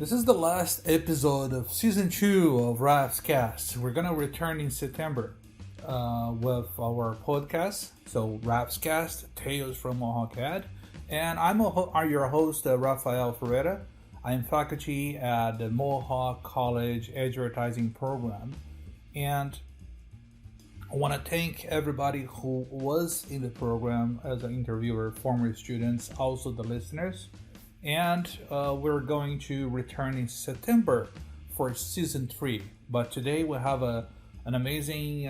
This is the last episode of season 2 of Raf's Cast. We're gonna return in September with our podcast. So Raf's Cast, Tales from MohawkAd, and I'm your host, Rafael Ferreira. I'm faculty at the Mohawk College Advertising Program, and I want to thank everybody who was in the program as an interviewer, former students, also the listeners. And we're going to return in September for season 3. But today we have an amazing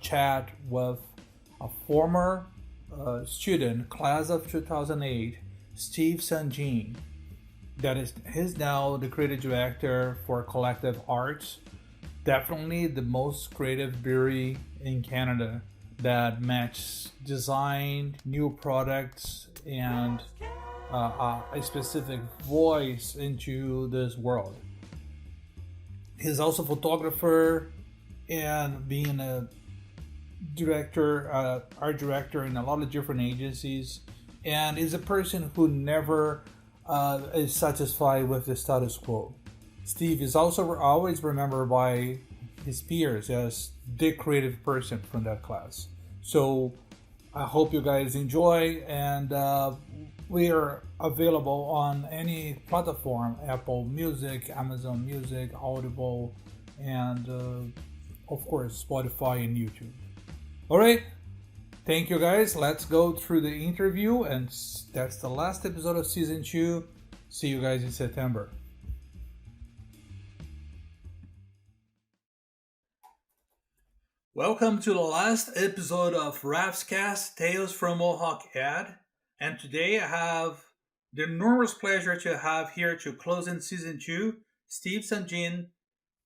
chat with a former student, class of 2008, Steve Sanjin. He's now the creative director for Collective Arts. Definitely the most creative brewery in Canada that matches design, new products, and a specific voice into this world. He's also a photographer and being a director, art director in a lot of different agencies, and is a person who never is satisfied with the status quo. Steve is also always remembered by his peers as the creative person from that class. So I hope you guys enjoy, and we are available on any platform: Apple Music, Amazon Music, Audible, and of course Spotify and YouTube. All right, thank you guys. Let's go through the interview, and that's the last episode of season 2. See you guys in September. Welcome to the last episode of Raf's Cast, Tales from MohawkAd. And today I have the enormous pleasure to have here to close in season 2, Steve Sanjin,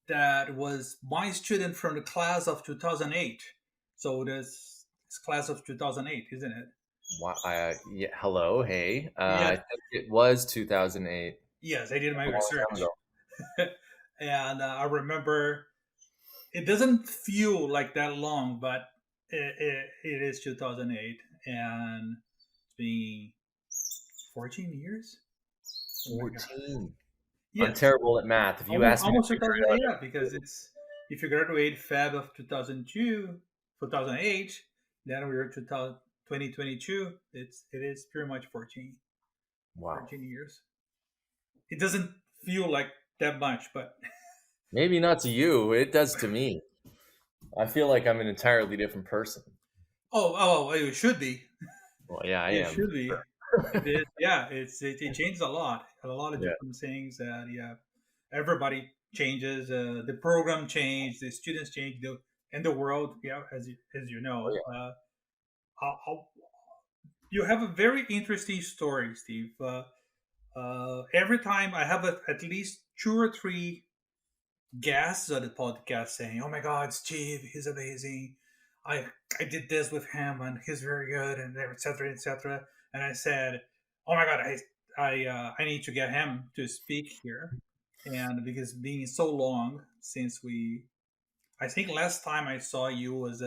that was my student from the class of 2008. So this class of 2008, isn't it? Yeah, hello, hey. Yeah. I think it was 2008. Yes, I did my A long research. time ago. And I remember it doesn't feel like that long, but it is 2008, and it's been 14 years. 14. Yes. I'm terrible at math. If you ask me Almost to figure 2008, it out, yeah, because it's if you graduate Feb of 2008, then we're 2022. It is pretty much 14 wow. 14 years. It doesn't feel like that much, but Maybe not to you. It does to me. I feel like I'm an entirely different person. oh, it should be. Well, yeah, I It am. should be. It is. Yeah, it changed a lot. A lot of Yeah. different things that everybody changes. The program changed, the students changed, and the world. Yeah, as you know. Oh, yeah. How, you have a very interesting story, Steve. Every time I have at least 2 or 3 guests on the podcast saying, "Oh my God, Steve, he's amazing. I I did this with him, and he's very good," and etc. etc. And I said, "Oh my God, I need to get him to speak here," and because being so long since I think last time I saw you was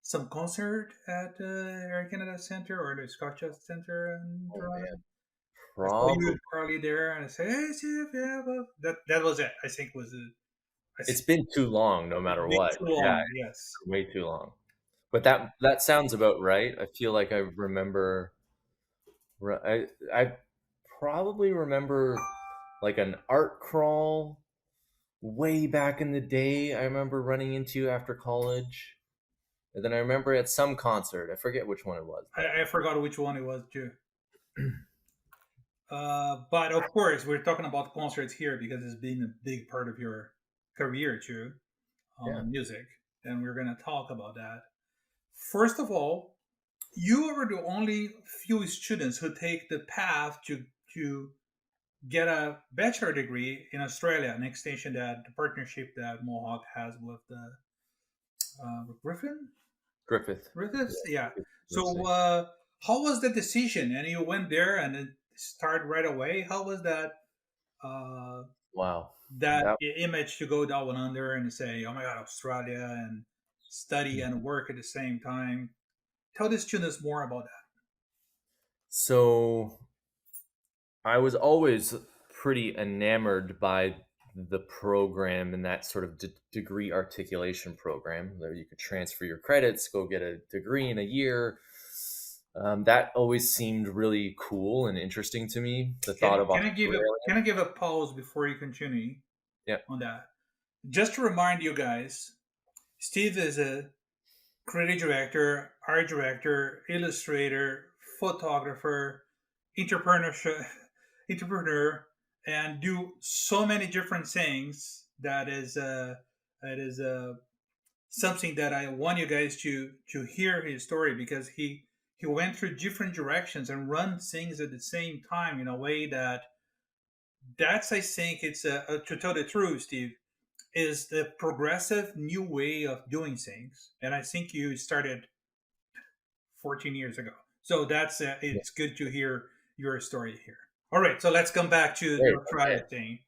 some concert at the Air Canada Center or the Scotia Center in Oh, Toronto. man. I saw you Probably. and Carly there, and I said, "Hey, Steve, yeah." Well, that was it. I think was it. It's been too long, no It's matter been what. too Yeah, long. Yes. way too long. But that sounds about right. I feel like I remember. I probably remember like an art crawl way back in the day. I remember running into after college, and then I remember at some concert. I forget which one it was. I forgot which one it was too. But of course, we're talking about concerts here because it's been a big part of your career too, Yeah. music, and we're gonna talk about that. First of all, you are the only few students who take the path to get a bachelor degree in Australia, an extension that the partnership that Mohawk has with the Griffiths, yeah. So, how was the decision? And you went there and it started right away. How was that? Wow. That image to go down under and say, "Oh my God, Australia," and study and work at the same time. Tell the students more about that. So I was always pretty enamored by the program and that sort of degree articulation program where you could transfer your credits, go get a degree in a year. That always seemed really cool and interesting to me. The thought of Australia. Can I give a pause before you continue Yeah. on that? Just to remind you guys, Steve is a creative director, art director, illustrator, photographer, entrepreneurship, entrepreneur, and do so many different things. That is something that I want you guys to hear his story, because he went through different directions and run things at the same time in a way that's I think it's to tell the truth, Steve, is the progressive new way of doing things, and I think you started 14 years ago. So that's it's good to hear your story here. All right, so let's come back to Great. the Australia thing.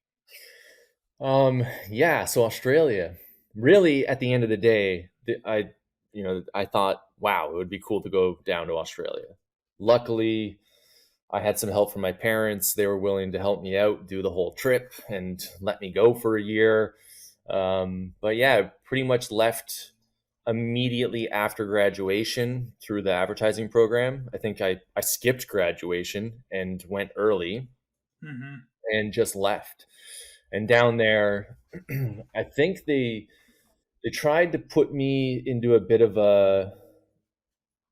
Yeah, so Australia. Really, at the end of the day, I thought, wow, it would be cool to go down to Australia. Luckily, I had some help from my parents. They were willing to help me out, do the whole trip, and let me go for a year. But yeah, I pretty much left immediately after graduation through the advertising program. I think I skipped graduation and went early Hmm. and just left. And down there, I think they tried to put me into a bit of a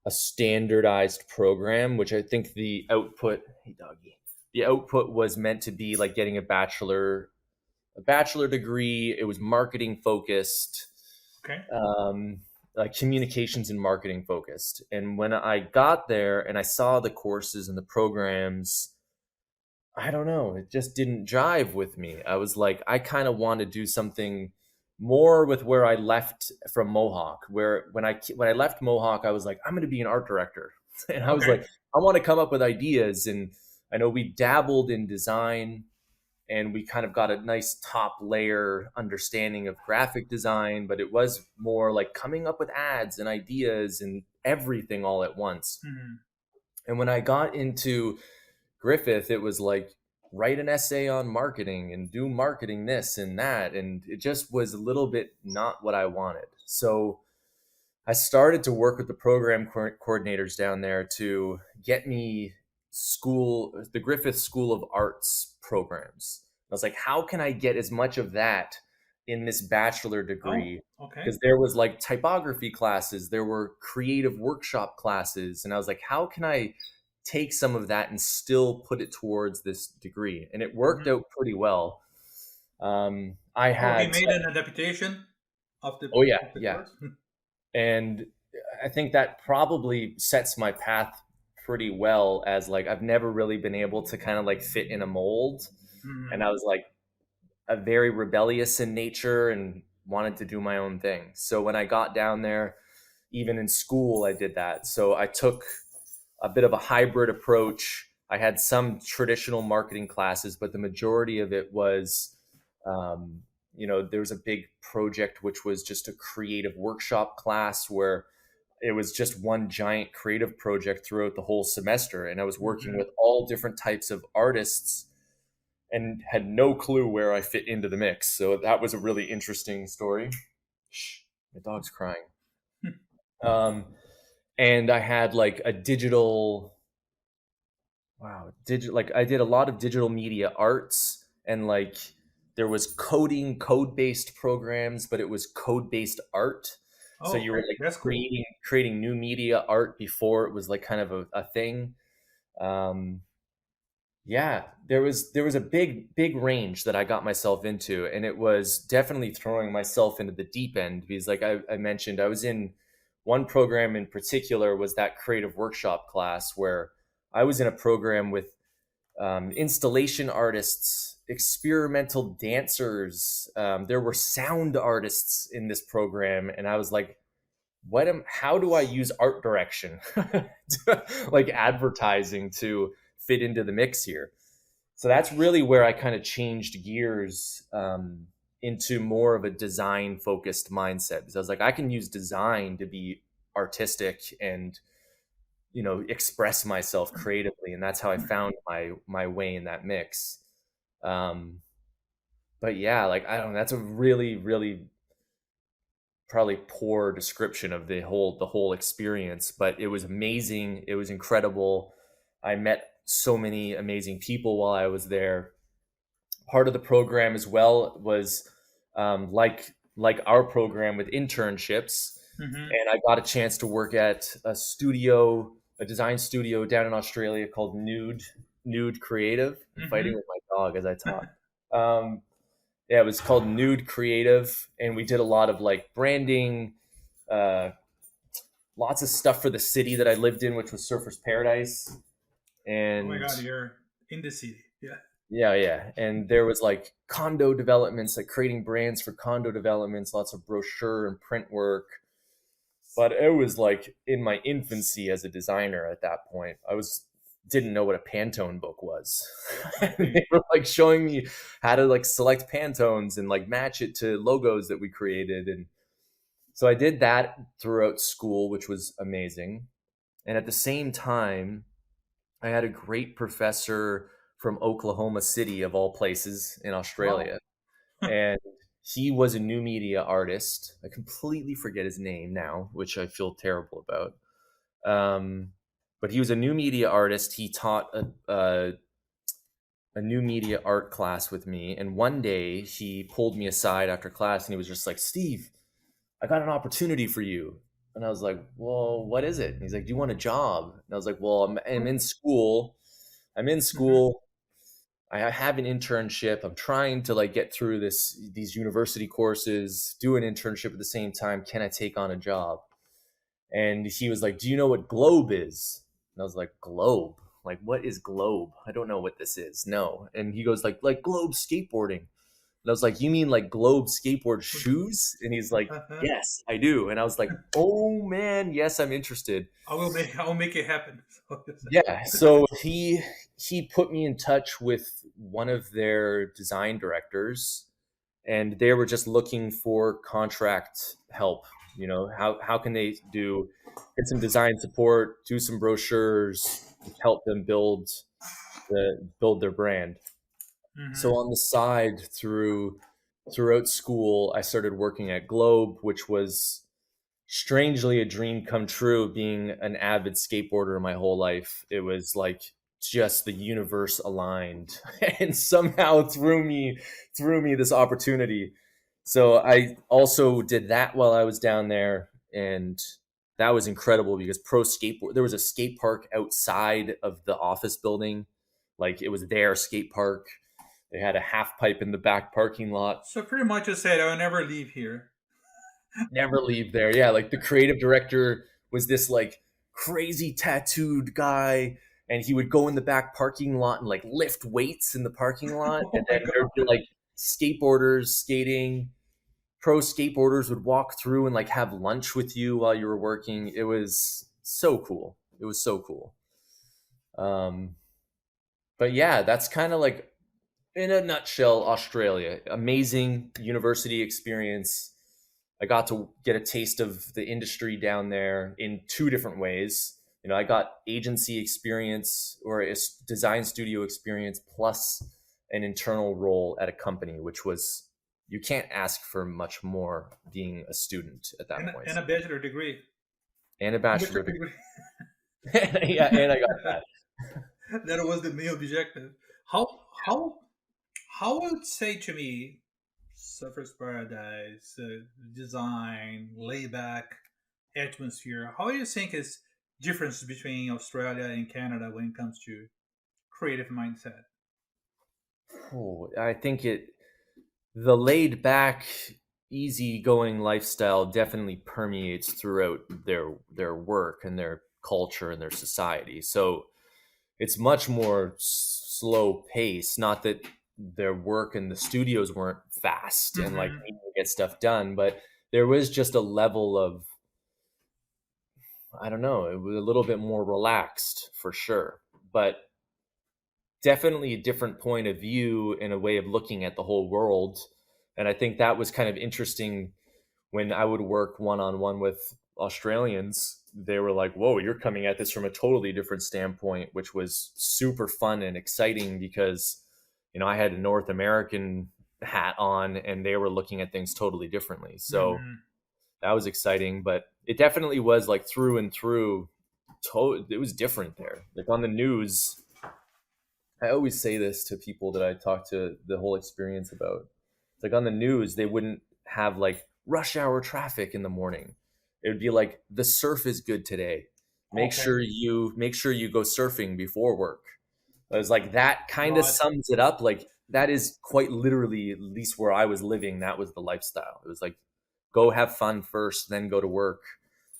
standardized program, which I think the output, hey doggy, the output was meant to be like getting a bachelor degree. It was marketing focused, Okay. like communications and marketing focused. And when I got there and I saw the courses and the programs, I don't know, it just didn't jive with me. I was like, I kind of want to do something more with where I left from Mohawk. Where when I left Mohawk, I was like, I'm going to be an art director, and I was Okay. like, I want to come up with ideas. And I know we dabbled in design, and we kind of got a nice top layer understanding of graphic design, but it was more like coming up with ads and ideas and everything all at once. Hmm. And when I got into Griffith, it was like write an essay on marketing and do marketing this and that. And it just was a little bit not what I wanted. So I started to work with the program coordinators down there to get me the Griffith School of Arts programs. I was like, how can I get as much of that in this bachelor Oh, degree? okay. Because there was like typography classes, there were creative workshop classes, and I was like, how can I take some of that and still put it towards this degree? And it worked Hmm. out pretty well. I Oh, he had, made an adaptation oh yeah, of the yeah, course. and I think that probably sets my path pretty well, as like I've never really been able to kind of like fit in a mold, and Hmm. I was like a very rebellious in nature and wanted to do my own thing. So when I got down there, even in school, I did that. So I took a bit of a hybrid approach. I had some traditional marketing classes, but the majority of it was, um, there was a big project which was just a creative workshop class where it was just one giant creative project throughout the whole semester. And I was working Hmm. with all different types of artists and had no clue where I fit into the mix. So that was a really interesting story. Shh, my dog's crying. Um, and I had like a digital, wow, digital, like I did a lot of digital media arts, and like there was code based programs, but it was code based art. So Oh, you were okay. like That's cool. creating new media art before it was like kind of a thing. Um, yeah, there was a big range that I got myself into, and it was definitely throwing myself into the deep end, because like I mentioned, I was in one program in particular, was that creative workshop class where I was in a program with installation artists, experimental dancers. There were sound artists in this program, and I was like, how do I use art direction, like advertising, to fit into the mix here? So that's really where I kind of changed gears, into more of a design focused mindset, because I was like, I can use design to be artistic and express myself creatively, and that's how I found my way in that mix. Um, but yeah, like I don't know, that's a really, really probably poor description of the whole experience, but it was amazing. It was incredible. I met so many amazing people while I was there. Part of the program as well was like our program with internships, Mm-hmm. and I got a chance to work at a studio, a design studio down in Australia called Nude Creative. I'm fighting Mm-hmm. with my dog as I talk. Um, yeah, it was called Nude Creative, and we did a lot of like branding, uh, lots of stuff for the city that I lived in, which was Surfers Paradise. Oh my And God, you're in the city. Yeah. yeah, yeah. And there was like condo developments, like creating brands for condo developments, lots of brochure and print work. But it was like in my infancy as a designer at that point. I was didn't know what a Pantone book was. Okay. They were like showing me how to like select Pantones and like match it to logos that we created. And so I did that throughout school, which was amazing. And at the same time, I had a great professor from Oklahoma City, of all places, in Wow. Australia. And he was a new media artist. I completely forget his name now, which I feel terrible about. Um, but he was a new media artist. He taught a new media art class with me. And one day he pulled me aside after class and he was just like, Steve, I got an opportunity for you. And I was like, well, what is it? And he's like, do you want a job? And I was like, well, I'm in school. I'm in Mm-hmm. school. I have an internship. I'm trying to like get through these university courses, do an internship at the same time. Can I take on a job? And he was like, do you know what Globe is? And I was like, Globe? Like, what is Globe? I don't know what this is. No. And he goes like Globe skateboarding. And I was like, you mean like Globe skateboard shoes? And he's like, yes, I do. And I was like, oh man, yes, I'm interested. I will make it happen. Yeah. So he put me in touch with one of their design directors, and they were just looking for contract help. You know, how can they get some design support, do some brochures, help them build their brand. So Mm-hmm. on the side throughout school, I started working at Globe, which was strangely a dream come true. Being an avid skateboarder my whole life, it was like just the universe aligned and somehow threw me this opportunity. So I also did that while I was down there, and that was incredible because pro skateboard there was a skate park outside of the office building, like it was their skate park. They had a half pipe in the back parking lot. So pretty much you said I will never leave here. Never leave there. Yeah, like the creative director was this like crazy tattooed guy, and he would go in the back parking lot and like lift weights in the parking lot, and Oh my then God. there'd be like skateboarders skating. Pro skateboarders would walk through and like have lunch with you while you were working. It was so cool. It was so cool. Um, but yeah, that's kind of like in a nutshell, Australia. Amazing university experience. I got to get a taste of the industry down there in two different ways. You know, I got agency experience or a design studio experience plus an internal role at a company, which was you can't ask for much more being a student at that point. And a bachelor degree. And a Bachelor bachelor degree. degree. Yeah, and I got that. That was the main objective. How how how would say to me, Surfer's Paradise, design, layback, atmosphere. How do you think is difference between Australia and Canada when it comes to creative mindset? Oh, I think the laid back, easygoing lifestyle definitely permeates throughout their work and their culture and their society. So it's much more slow pace. Not that their work in the studios weren't fast and like Mm-hmm. needing to get stuff done, but there was just a level of I don't know, it was a little bit more relaxed for sure. But definitely a different point of view and a way of looking at the whole world. And I think that was kind of interesting when I would work one on one with Australians. They were like, whoa, you're coming at this from a totally different standpoint, which was super fun and exciting because I had a North American hat on, and they were looking at things totally differently. So Hmm. that was exciting, but it definitely was like through and through. It was different there. Like on the news, I always say this to people that I talk to the whole experience about. It's like on the news, they wouldn't have like rush hour traffic in the morning. It would be like the surf is good today. Okay. Make sure you go surfing before work. It was like that kind of Right. sums it up. Like that is quite literally, at least where I was living, that was the lifestyle. It was like go have fun first, then go to work.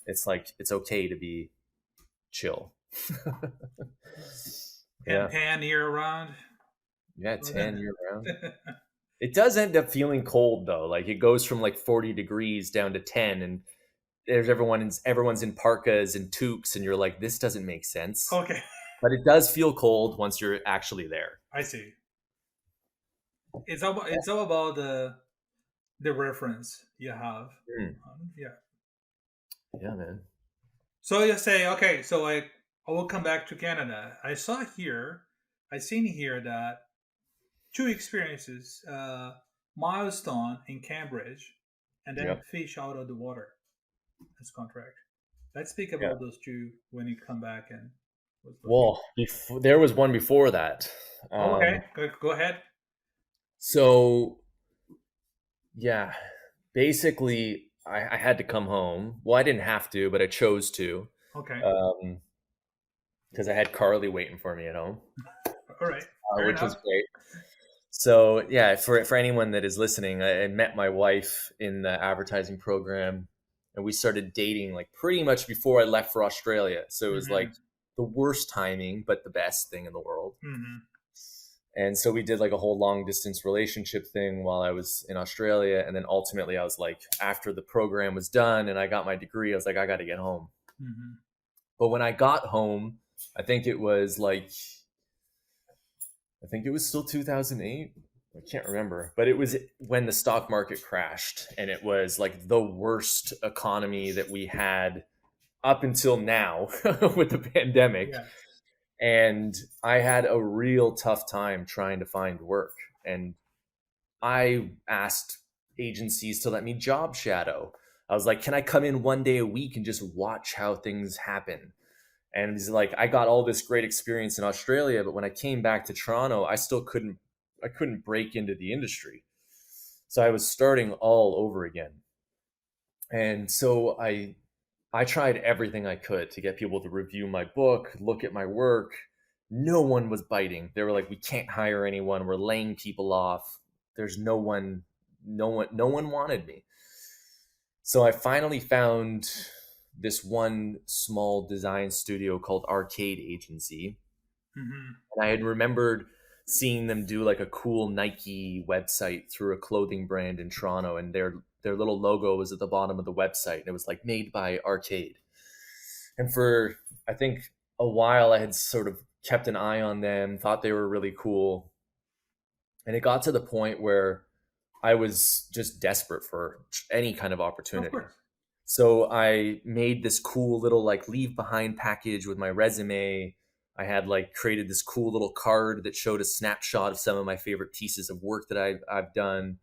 It's like it's okay to be chill. And Yeah. tan year round. Yeah, 10 year round. It does end up feeling cold though. Like it goes from like 40 degrees down to 10, and everyone's in parkas and toques, and you're like, this doesn't make sense. Okay, But it does feel cold once you're actually there. I see. It's all about the reference you have. Mm. Yeah. Yeah, man. So you say, okay, so I will come back to Canada. I seen here that two experiences, milestone in Cambridge, and then Yep. fish out of the water as contract. Let's speak Yeah. about those two when you come back and was looking. Well, there was one before that. Okay, go ahead. So yeah, basically, I had to come home. Well, I didn't have to, but I chose to, Okay, um, because I had Carly waiting for me at home, all right, fair which was enough. great. So yeah, for anyone that is listening, I met my wife in the advertising program, and we started dating like pretty much before I left for Australia. So it was like Mm-hmm. the worst timing, but the best thing in the world. Mm-hmm. And so we did like a whole long distance relationship thing while I was in Australia. And then ultimately, I was like, after the program was done and I got my degree, I was like, I got to get home. Mm-hmm. But when I got home, I think it was like, I think it was still 2008. I can't remember, but it was when the stock market crashed, and it was like the worst economy that we had up until now with the pandemic. Yeah. And I had a real tough time trying to find work. And I asked agencies to let me job shadow. I was like, can I come in one day a week and just watch how things happen? And he's like, I got all this great experience in Australia, but when I came back to Toronto, I couldn't break into the industry. So I was starting all over again. And so I tried everything I could to get people to review my book, look at my work. No one was biting. They were like, we can't hire anyone. We're laying people off. There's no one wanted me. So I finally found this one small design studio called Arcade Agency. Mm-hmm. And I had remembered seeing them do like a cool Nike website through a clothing brand in Toronto, and their little logo was at the bottom of the website, and it was like made by Arcade. And for I think a while, I had sort of kept an eye on them, thought they were really cool, and it got to the point where I was just desperate for any kind of Of opportunity. course. So I made this cool little like leave behind package with my resume. I had like created this cool little card that showed a snapshot of some of my favorite pieces of work that I've done,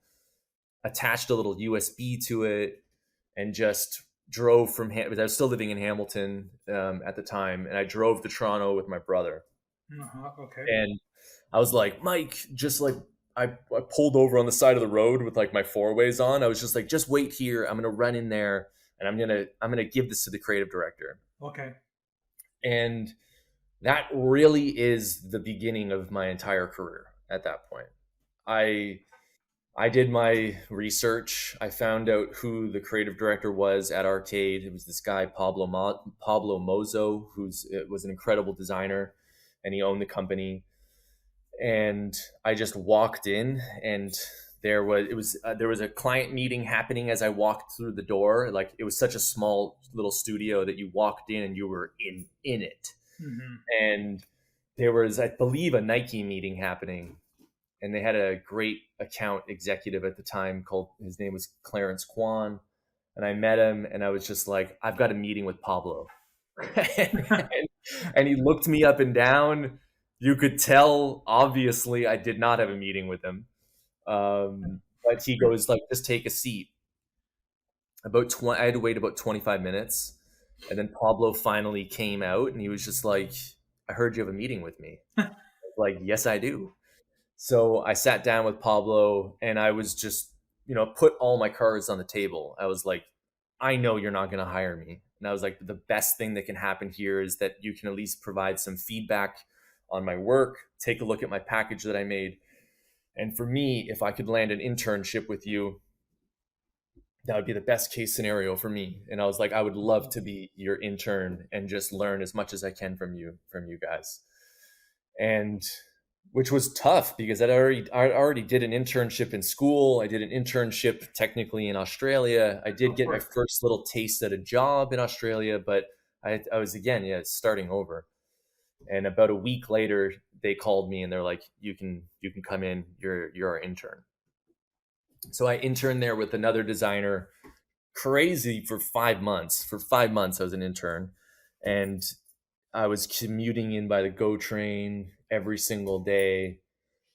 attached a little USB to it, and just drove from I was still living in Hamilton at the time, and I drove to Toronto with my brother. Uh-huh. Okay. And I was like, Mike, just like I pulled over on the side of the road with like my four ways on. I was just like, just wait here. I'm gonna run in there, and I'm gonna give this to the creative director. Okay. And that really is the beginning of my entire career at that point. I I did my research. I found out who the creative director was at Arcade. It was this guy Pablo Mozo, was an incredible designer, and he owned the company. And I just walked in, and there was a client meeting happening as I walked through the door. Like it was such a small little studio that you walked in and you were in it. Mm-hmm. And there was, I believe, a Nike meeting happening, and they had a great account executive at the time called, his name was Clarence Kwan. And I met him, and I was just like, I've got a meeting with Pablo. and, and he looked me up and down, You could tell, obviously, I did not have a meeting with him. But he goes like, just take a seat. I had to wait about 25 minutes. And then Pablo finally came out and he was just like, I heard you have a meeting with me. I was like, yes, I do. So I sat down with Pablo and I was just, put all my cards on the table. I was like, I know you're not going to hire me. And I was like, the best thing that can happen here is that you can at least provide some feedback on my work, take a look at my package that I made. And for me, if I could land an internship with you, that would be the best case scenario for me. And I was like, I would love to be your intern and just learn as much as I can from you guys. And which was tough because I already did an internship in school. I did an internship technically in Australia. I did Of get my course. first little taste at a job in Australia, but I was again, yeah, starting over. And about a week later, they called me and they're like, "You can come in. You're our intern." So I interned there with another designer. Crazy for 5 months. For 5 months, I was an intern, and I was commuting in by the GO train every single day.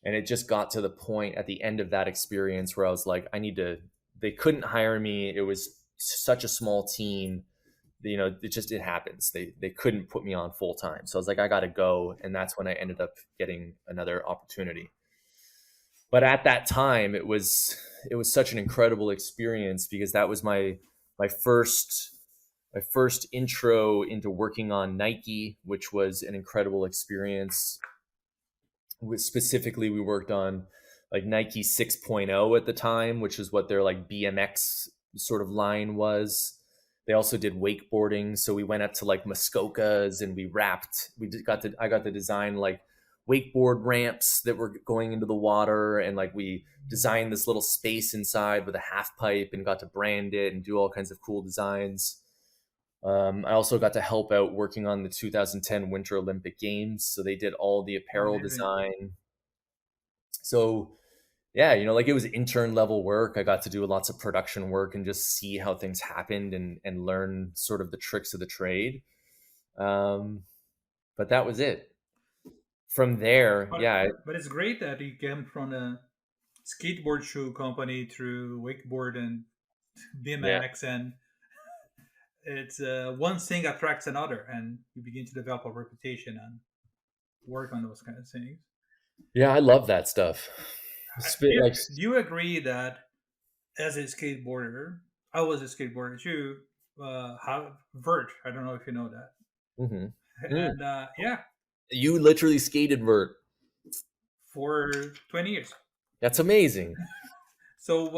And it just got to the point at the end of that experience where I was like, I need to, they couldn't hire me. It was such a small team. It happens. They couldn't put me on full time. So I was like, I got to go. And that's when I ended up getting another opportunity. But at that time, it was such an incredible experience because that was my first my first intro into working on Nike, which was an incredible experience. Specifically, we worked on like Nike 6.0 at the time, which is what their like BMX sort of line was. They also did wakeboarding, so we went up to like Muskokas and we wrapped. I got to design like wakeboard ramps that were going into the water, and like we designed this little space inside with a half pipe and got to brand it and do all kinds of cool designs. I also got to help out working on the 2010 Winter Olympic Games. So they did all the apparel Amazing. design. So yeah, like it was intern level work. I got to do lots of production work and just see how things happened and learn sort of the tricks of the trade. Um, but that was it. From there, But yeah, but it's great that you came from a skateboard shoe company through wakeboard and yeah, BMX, and it's one thing attracts another, and you begin to develop a reputation and work on those kind of things. yeah, I love that stuff. Do you, Like, do you agree that as a skateboarder, I was a skateboarder too, have vert? I don't know if you know that. mhm. Mm. And yeah, You literally skated vert. for 20 years. That's amazing. So,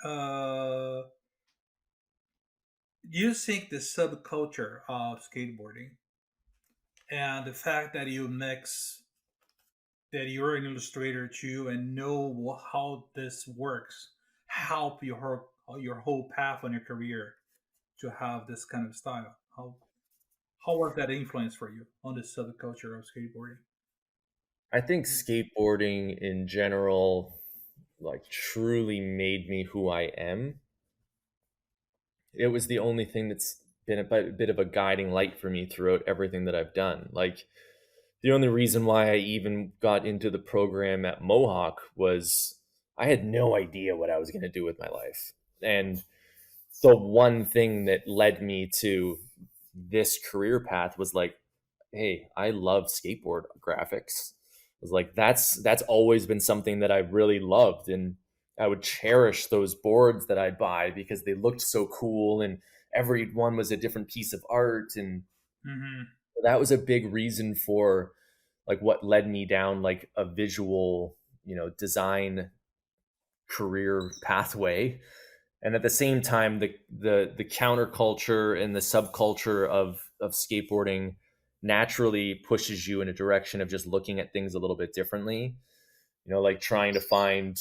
uh, do you think the subculture of skateboarding and the fact that you mix that you're an illustrator too and know how this works help your whole path on your career to have this kind of style? How was that influence for you on the subculture of skateboarding? I think skateboarding in general, like, truly made me who I am. It was the only thing that's been a bit of a guiding light for me throughout everything that I've done. Like, the only reason why I even got into the program at Mohawk was I had no idea what I was going to do with my life. And the one thing that led me to this career path was like, hey, I love skateboard graphics. I was like, that's always been something that I really loved, and I would cherish those boards that I'd buy because they looked so cool, and every one was a different piece of art, and Hmm. that was a big reason for like what led me down like a visual, design career pathway. And at the same time, the counterculture and the subculture of skateboarding naturally pushes you in a direction of just looking at things a little bit differently, like trying to find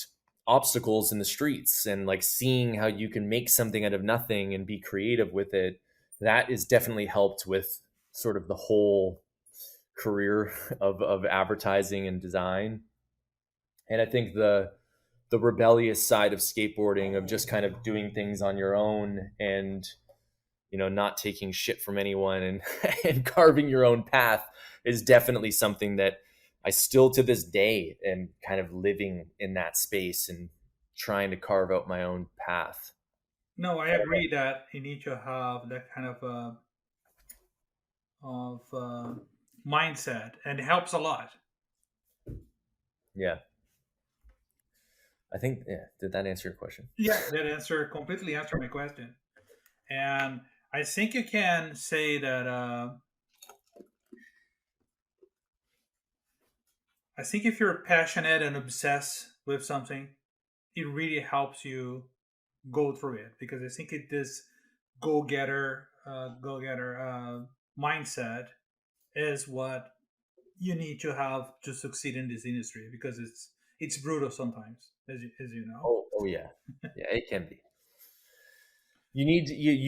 obstacles in the streets and like seeing how you can make something out of nothing and be creative with it. That is definitely helped with sort of the whole career of advertising and design. And I think the rebellious side of skateboarding, of just kind of doing things on your own and not taking shit from anyone and and carving your own path is definitely something that I still to this day am kind of living in that space and trying to carve out my own path. No, I agree that you need to have that kind of mindset, and it helps a lot. Yeah. I think, yeah, did that answer your question? Yeah, that answer completely answered my question. And I think you can say that I think if you're passionate and obsessed with something, it really helps you go through it, because I think it this go getter mindset is what you need to have to succeed in this industry, because it's brutal sometimes, as you know. Oh yeah. Yeah, it can be. You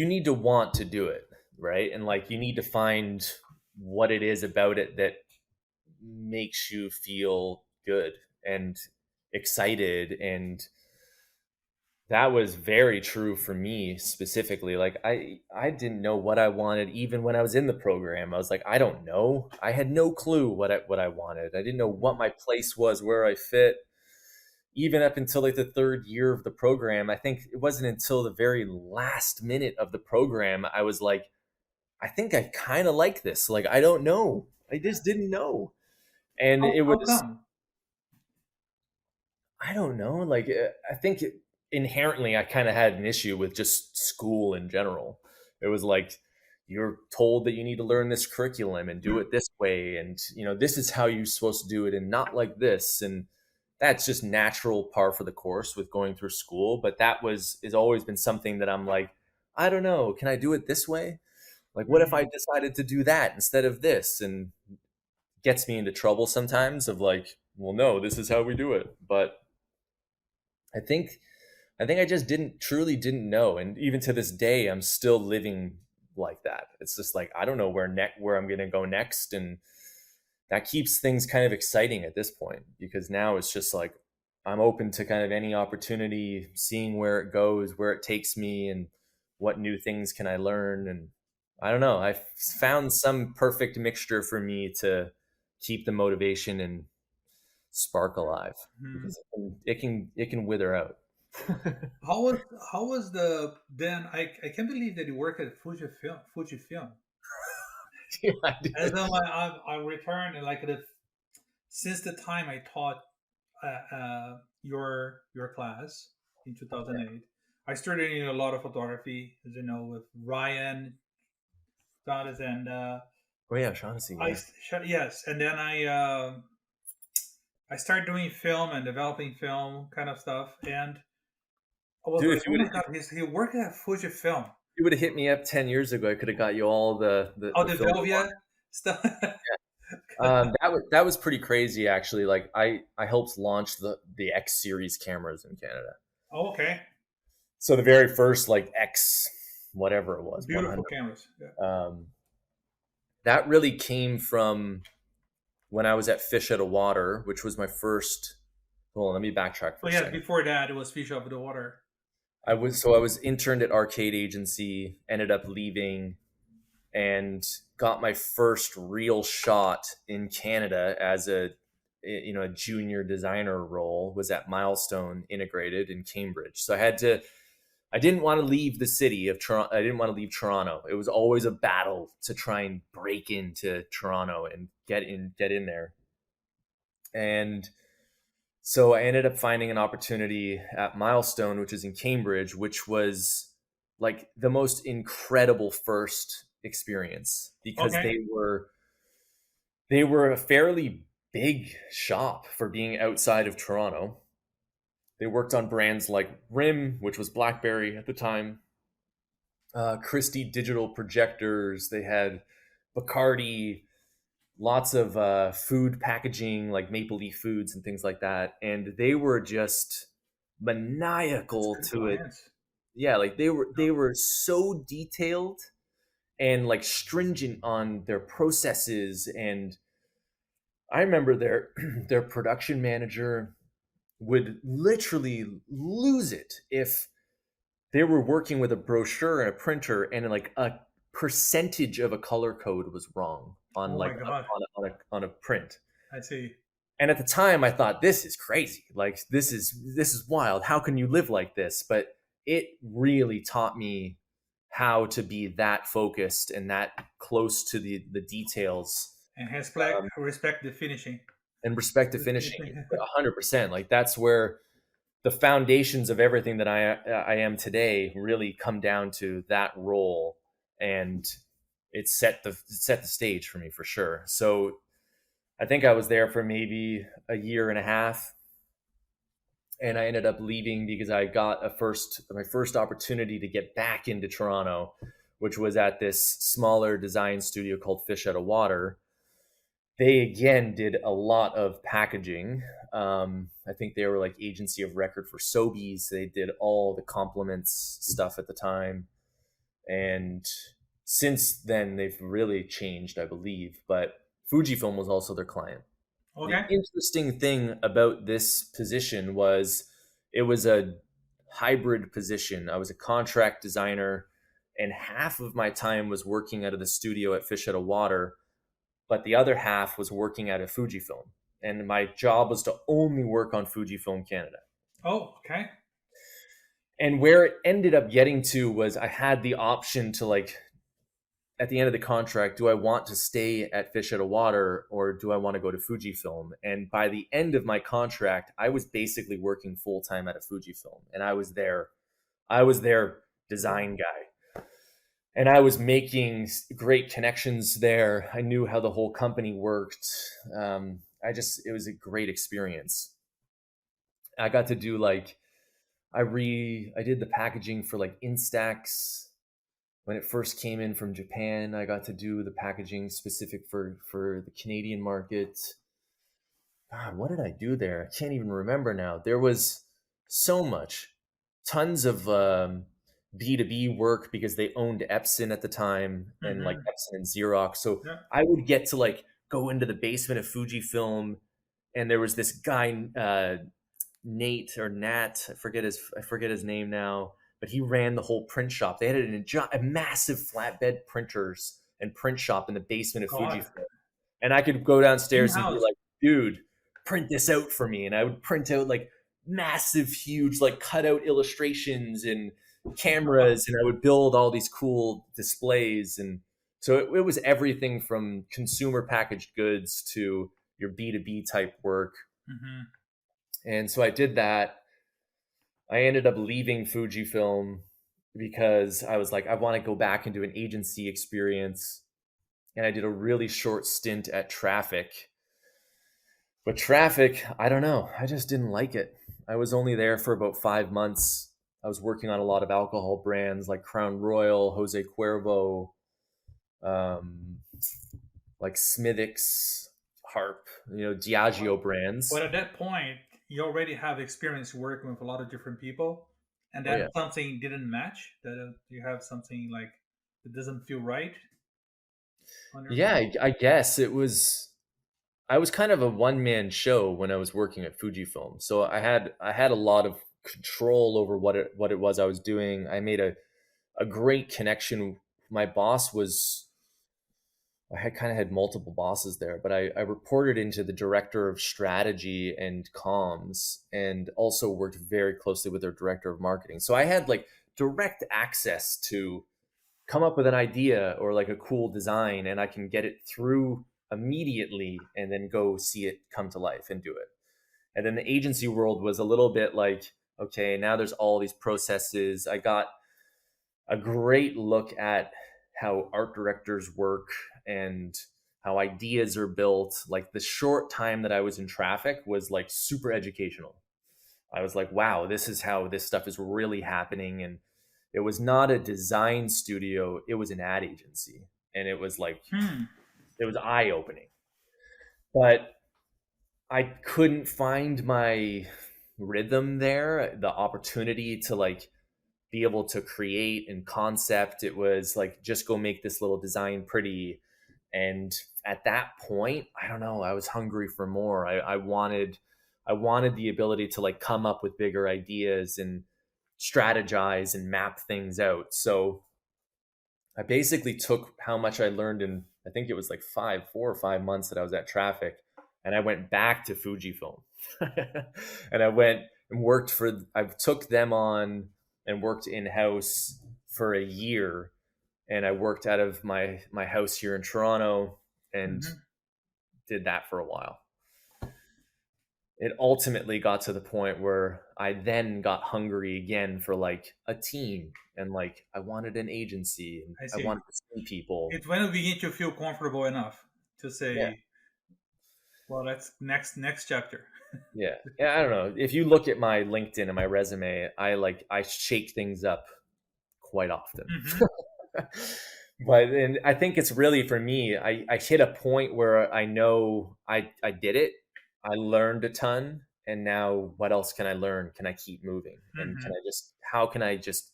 need to want to do it, right? And like you need to find what it is about it that makes you feel good and excited. And that was very true for me specifically. Like I didn't know what I wanted even when I was in the program. I was like, I don't know. I had no clue what I wanted. I didn't know what my place was, where I fit. Even up until like the third year of the program, I think it wasn't until the very last minute of the program I was like, I think I kind of like this. Like I don't know. I just didn't know. And it How was, come? I don't know. Like, I think inherently, I kind of had an issue with just school in general. It was like you're told that you need to learn this curriculum and do it this way, and this is how you're supposed to do it, and not like this. And that's just natural par for the course with going through school. But that has always been something that I'm like, I don't know. Can I do it this way? Like, what if I Mhm. decided to do that instead of this? And gets me into trouble sometimes of like, well, no, this is how we do it. But I think I just didn't know, and even to this day, I'm still living like that. It's just like I don't know where I'm gonna go next, and that keeps things kind of exciting at this point because now it's just like I'm open to kind of any opportunity, seeing where it goes, where it takes me, and what new things can I learn. And I don't know. I've found some perfect mixture for me to keep the motivation and spark alive Mhm. because it can wither out. How was how was the then? I can't believe that you work at Fujifilm. Yeah, I As did. I returned, and like since the time I taught your class in 2008, I started in a lot of photography, as you know, with Ryan Goddess, and Oh yeah, Shaughnessy. I Yeah, yes, and then I started doing film and developing film kind of stuff, and I was dude, like, oh my god, he worked at Fujifilm. you would have hit me up 10 years ago, I could have got you all Oh, the the film you Velvia stuff. wanted. That was pretty crazy actually. Like I helped launch the X series cameras in Canada. Oh, okay, So the very first like X whatever it was, beautiful 100. cameras. Yeah. That really came from when I was at Fish Out of Water, which was my first. Hold on, let me backtrack for Oh a yes, second. before that it was Fish Over the Water. I was interned at Arcade Agency, ended up leaving, and got my first real shot in Canada as a junior designer role was at Milestone Integrated in Cambridge. So I didn't want to leave the city of Toronto. I didn't want to leave Toronto. It was always a battle to try and break into Toronto and get in there. And so I ended up finding an opportunity at Milestone, which is in Cambridge, which was like the most incredible first experience because Okay, they were a fairly big shop for being outside of Toronto. They worked on brands like Rim, which was BlackBerry at the time, Christie digital projectors. They had Bacardi, lots of food packaging like Maple Leaf Foods and things like that. And they were just that's maniacal good to it. clients. Yeah, like they were so detailed and like stringent on their processes. And I remember their their production manager would literally lose it if they were working with a brochure and a printer, and like a percentage of a color code was wrong on Oh my like God. on a print. I see. And at the time I thought, this is crazy, like this is wild, how can you live like this? But it really taught me how to be that focused and that close to the details, And um, respect the finishing. and respect to The finishing. finishing. 100%, like that's where the foundations of everything that I am today really come down to that role, and it set the stage for me for sure. So I think I was there for maybe a year and a half, and I ended up leaving because I got my first opportunity to get back into Toronto, which was at this smaller design studio called Fish Out of Water. They again did a lot of packaging. I think they were like agency of record for Sobeys. They did all the compliments stuff at the time, and since then they've really changed, I believe. But Fujifilm was also their client. The Okay. interesting thing about this position was it was a hybrid position. I was a contract designer, and half of my time was working out of the studio at Fish Out of Water, but the other half was working at a Fujifilm. And my job was to only work on Fujifilm Canada. Oh, okay. And where it ended up getting to was I had the option to, like, at the end of the contract, do I want to stay at Fish Out of Water or do I want to go to Fujifilm? And by the end of my contract, I was basically working full time at a Fujifilm, and I was their design guy, and I was making great connections there. I knew how the whole company worked. It was a great experience. I got to do like I did the packaging for like Instax when it first came in from Japan. I got to do the packaging specific for the Canadian market. God, what did I do there? I can't even remember now. There was so much, tons of B2B work because they owned Epson at the time, and like Mm-hmm. Epson and Xerox. So Yeah. I would get to like go into the basement of Fujifilm, and there was this guy, Nate or Nat, I forget his name now, but he ran the whole print shop. They had a massive flatbed printers and print shop in the basement of God. Fujifilm, and I could go In downstairs and be house. like, dude, print this out for me. And I would print out like massive, huge, like cutout illustrations and cameras, and I would build all these cool displays. And so it was everything from consumer packaged goods to your B2B type work. Mm-hmm. And so I did that. I ended up leaving Fujifilm because I was like, I want to go back into an agency experience. And I did a really short stint at Traffic. But Traffic, I don't know. I just didn't like it. I was only there for about 5 months. I was working on a lot of alcohol brands like Crown Royal, Jose Cuervo, um, like Smithwick's, Harp, Diageo brands. But at that point, you already have experience working with a lot of different people, and Oh that yeah, something didn't match. That you have something like that doesn't feel right on your yeah. part. I guess it was. I was kind of a one man show when I was working at Fujifilm, so I had a lot of control over what it was I was doing. I made a great connection. My boss was I had kind of had multiple bosses there, but I reported into the director of strategy and comms, and also worked very closely with their director of marketing. So I had like direct access to come up with an idea or like a cool design, and I can get it through immediately and then go see it come to life and do it. And then the agency world was a little bit like, okay, now there's all these processes. I got a great look at how art directors work and how ideas are built. Like the short time that I was in Traffic was like super educational. I was like, wow, this is how this stuff is really happening. And it was not a design studio, it was an ad agency. And it was like, Hmm. it was eye opening. But I couldn't find my rhythm there, the opportunity to like be able to create and concept. It was like, just go make this little design pretty. And at that point, I don't know, I was hungry for more. I wanted the ability to like come up with bigger ideas. And strategize and map things out. So I basically took how much I learned in, I think it was like 4 or 5 months that I was at Traffic, and I went back to Fujifilm. And I went and worked for, I took them on and worked in house for a year. And I worked out of my house here in Toronto and Mm-hmm. did that for a while. It ultimately got to the point where I then got hungry again for like a team, and like I wanted an agency and I I see. wanted to see people. It's when you begin to feel comfortable enough to Yeah. say, "Well, that's next chapter." Yeah. Yeah. I don't know. If you look at my LinkedIn and my resume, I shake things up quite often. Mm-hmm. But and I think it's really for me, I hit a point where I know I did it. I learned a ton. And now what else can I learn? Can I keep moving? And Mm-hmm. how can I just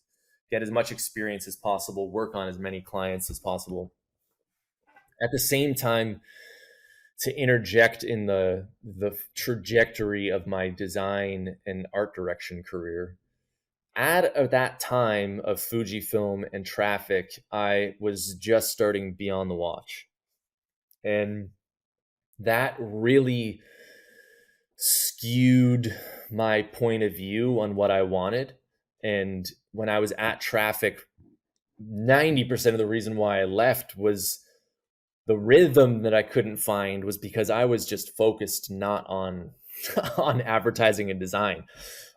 get as much experience as possible, work on as many clients as possible? At the same time, to interject in the trajectory of my design and art direction career. At that time of Fujifilm and Traffic, I was just starting Beyond the Watch. And that really skewed my point of view on what I wanted. And when I was at Traffic, 90% of the reason why I left was the rhythm that I couldn't find was because I was just focused not on on advertising and design.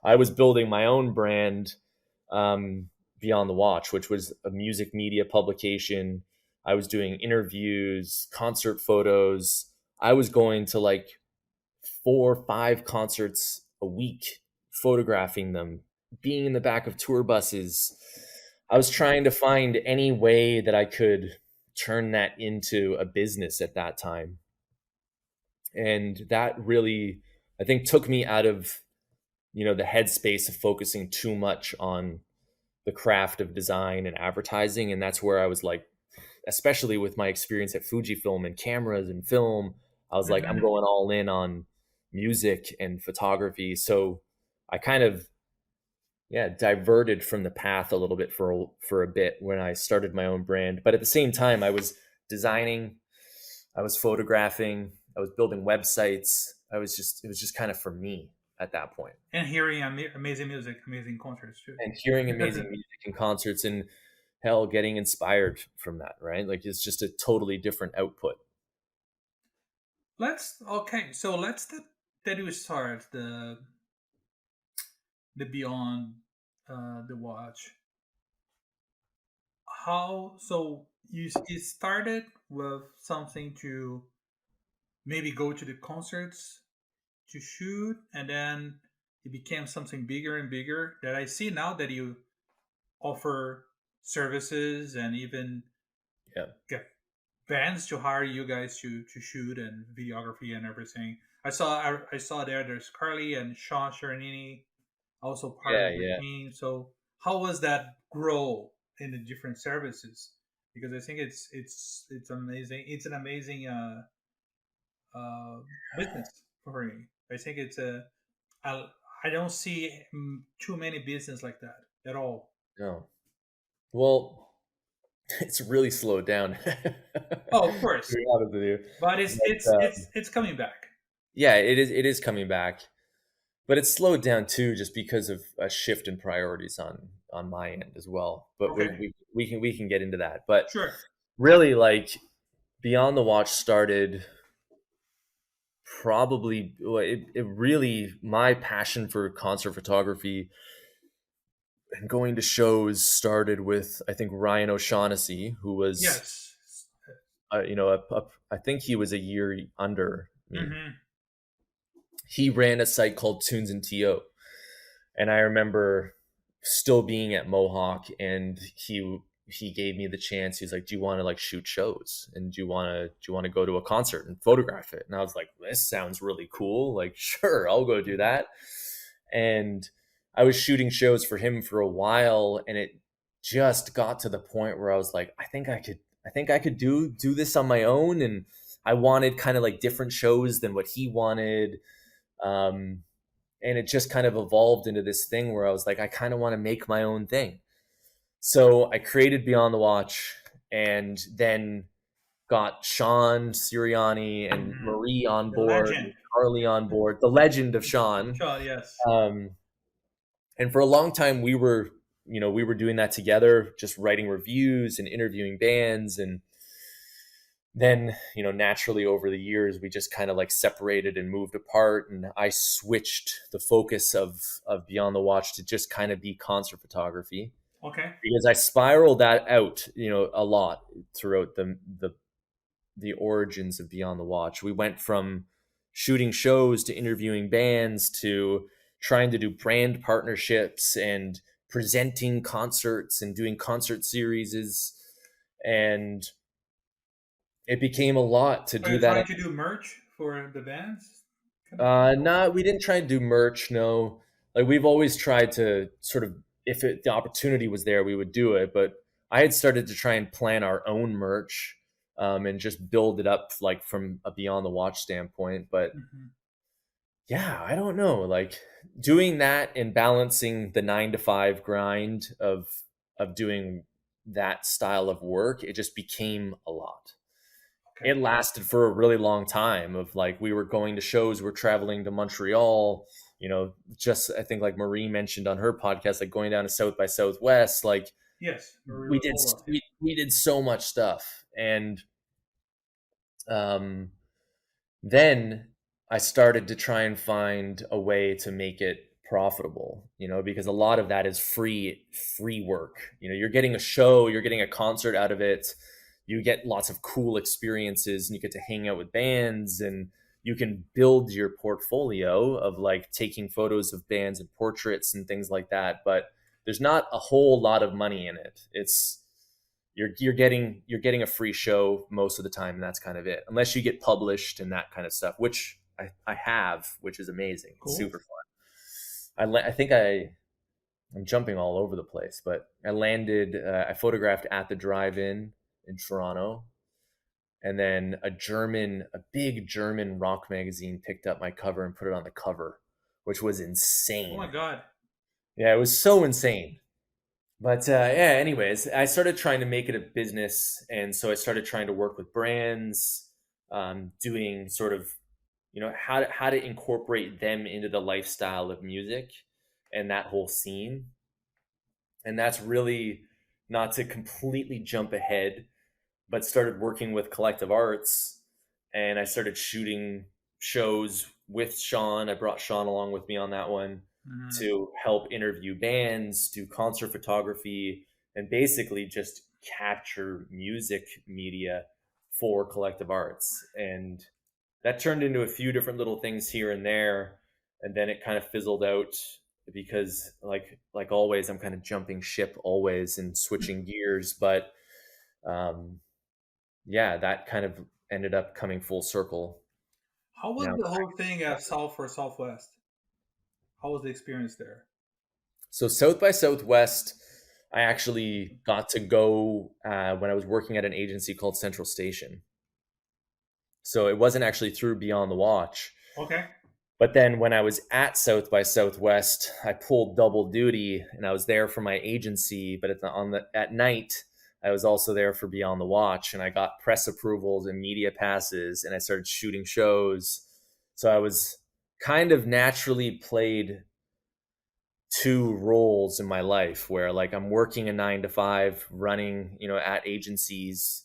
I was building my own brand, um, Beyond the Watch, which was a music media publication. I was doing interviews, concert photos. I was going to like 4 or 5 concerts a week, photographing them, being in the back of tour buses. I was trying to find any way that I could turn that into a business at that time. And that really, I think, took me out of, the headspace of focusing too much on the craft of design and advertising. And that's where I was like, especially with my experience at Fujifilm and cameras and film, I was like, I'm Mm-hmm. going all in on music and photography. So I kind of, yeah, diverted from the path a little bit for a bit when I started my own brand. But at the same time, I was designing, I was photographing, I was building websites. It was just kind of for me at that point. And hearing amazing music, amazing concerts too. And hearing amazing music and concerts, and hell, getting inspired from that, right? Like it's just a totally different output. Let's okay. So let's that you start the Beyond the Watch. How so you started with something to maybe go to the concerts to shoot, and then it became something bigger and bigger that I see now that you offer services and even Yeah. get bands to hire you guys to shoot and videography and everything. I saw there's Carly and Sean Sharonini also part of Yeah, the yeah. team. So how was that grow in the different services? Because I think it's amazing. It's an amazing uh, business for me. I think it's a I, I don't see too many business like that at all. No. Well, it's really slowed down. Oh, of To course, be honest with you. but But, it's coming back. yeah, it is coming back, but it's slowed down too, just because of a shift in priorities on my end as well. But Okay, we can get into that. But sure. really, like Beyond the Watch started probably well, it really my passion for concert photography and going to shows started with I think Ryan O'Shaughnessy, who was Yes. I think he was a year under me. Mm-hmm. He ran a site called Tunes and To, and I remember still being at Mohawk, and he gave me the chance. He's like, "Do you want to like shoot shows? And do you want to go to a concert and photograph it?" And I was like, "This sounds really cool. Like, sure, I'll go do that." And I was shooting shows for him for a while, and it just got to the point where I was like, I think I could do this on my own, and I wanted kind of like different shows than what he wanted. Um, And it just kind of evolved into this thing where I was like, I kind of want to make my own thing. So I created Beyond the Watch, and then got Sean Sirianni and Mhm. Marie on The board, legend. Carly on board, the legend of Sean. Sure, yes. Um, and for a long time, we were doing that together, just writing reviews and interviewing bands. And then, naturally over the years, we just kind of like separated and moved apart. And I switched the focus of Beyond the Watch to just kind of be concert photography, Okay. because I spiraled that out, a lot throughout the origins of Beyond the Watch. We went from shooting shows to interviewing bands to trying to do brand partnerships and presenting concerts and doing concert series. And it became a lot to Are do you that. trying to do merch for the bands? Kind of thing? Not, we didn't try to do merch. No, like we've always tried to sort of, if the opportunity was there, we would do it. But I had started to try and plan our own merch, and just build it up like from a Beyond the Watch standpoint. But Mhm. yeah, I don't know, like doing that and balancing the 9 to 5 grind of doing that style of work, it just became a lot. Okay. It lasted for a really long time of like we were going to shows, we're traveling to Montreal, just I think like Marie mentioned on her podcast, like going down to South by Southwest, like Yes, Maria we did Rolla. Yeah. we did so much stuff. And um then I started to try and find a way to make it profitable, because a lot of that is free work. You're getting a show, you're getting a concert out of it. You get lots of cool experiences and you get to hang out with bands, and you can build your portfolio of like taking photos of bands and portraits and things like that, but there's not a whole lot of money in it. It's you're getting a free show most of the time, and that's kind of it, unless you get published and that kind of stuff, which I have, which is amazing. It's Cool. super fun. I think I'm jumping all over the place, but I landed. I photographed at the drive-in in Toronto, and then a big German rock magazine picked up my cover and put it on the cover, which was Oh my insane. God. Yeah, it was so insane. But yeah, anyways, I started trying to make it a business. And so I started trying to work with brands, doing sort of, how to incorporate them into the lifestyle of music and that whole scene. And that's really, not to completely jump ahead, but started working with Collective Arts, and I started shooting shows with Sean. I brought Sean along with me on that one Mhm. to help interview bands, do concert photography, and basically just capture music media for Collective Arts. And that turned into a few different little things here and there, and then it kind of fizzled out because like always I'm kind of jumping ship always and switching gears. But um yeah, that kind of ended up coming full circle How was now. the whole thing at South for Southwest? How was the experience there? So South by Southwest, I actually got to go when I was working at an agency called Central Station. So it wasn't actually through Beyond the Watch. Okay. But then when I was at South by Southwest, I pulled double duty and I was there for my agency, but at night I was also there for Beyond the Watch, and I got press approvals and media passes and I started shooting shows. So I was kind of naturally played two roles in my life where like I'm working a 9 to 5, running, at agencies,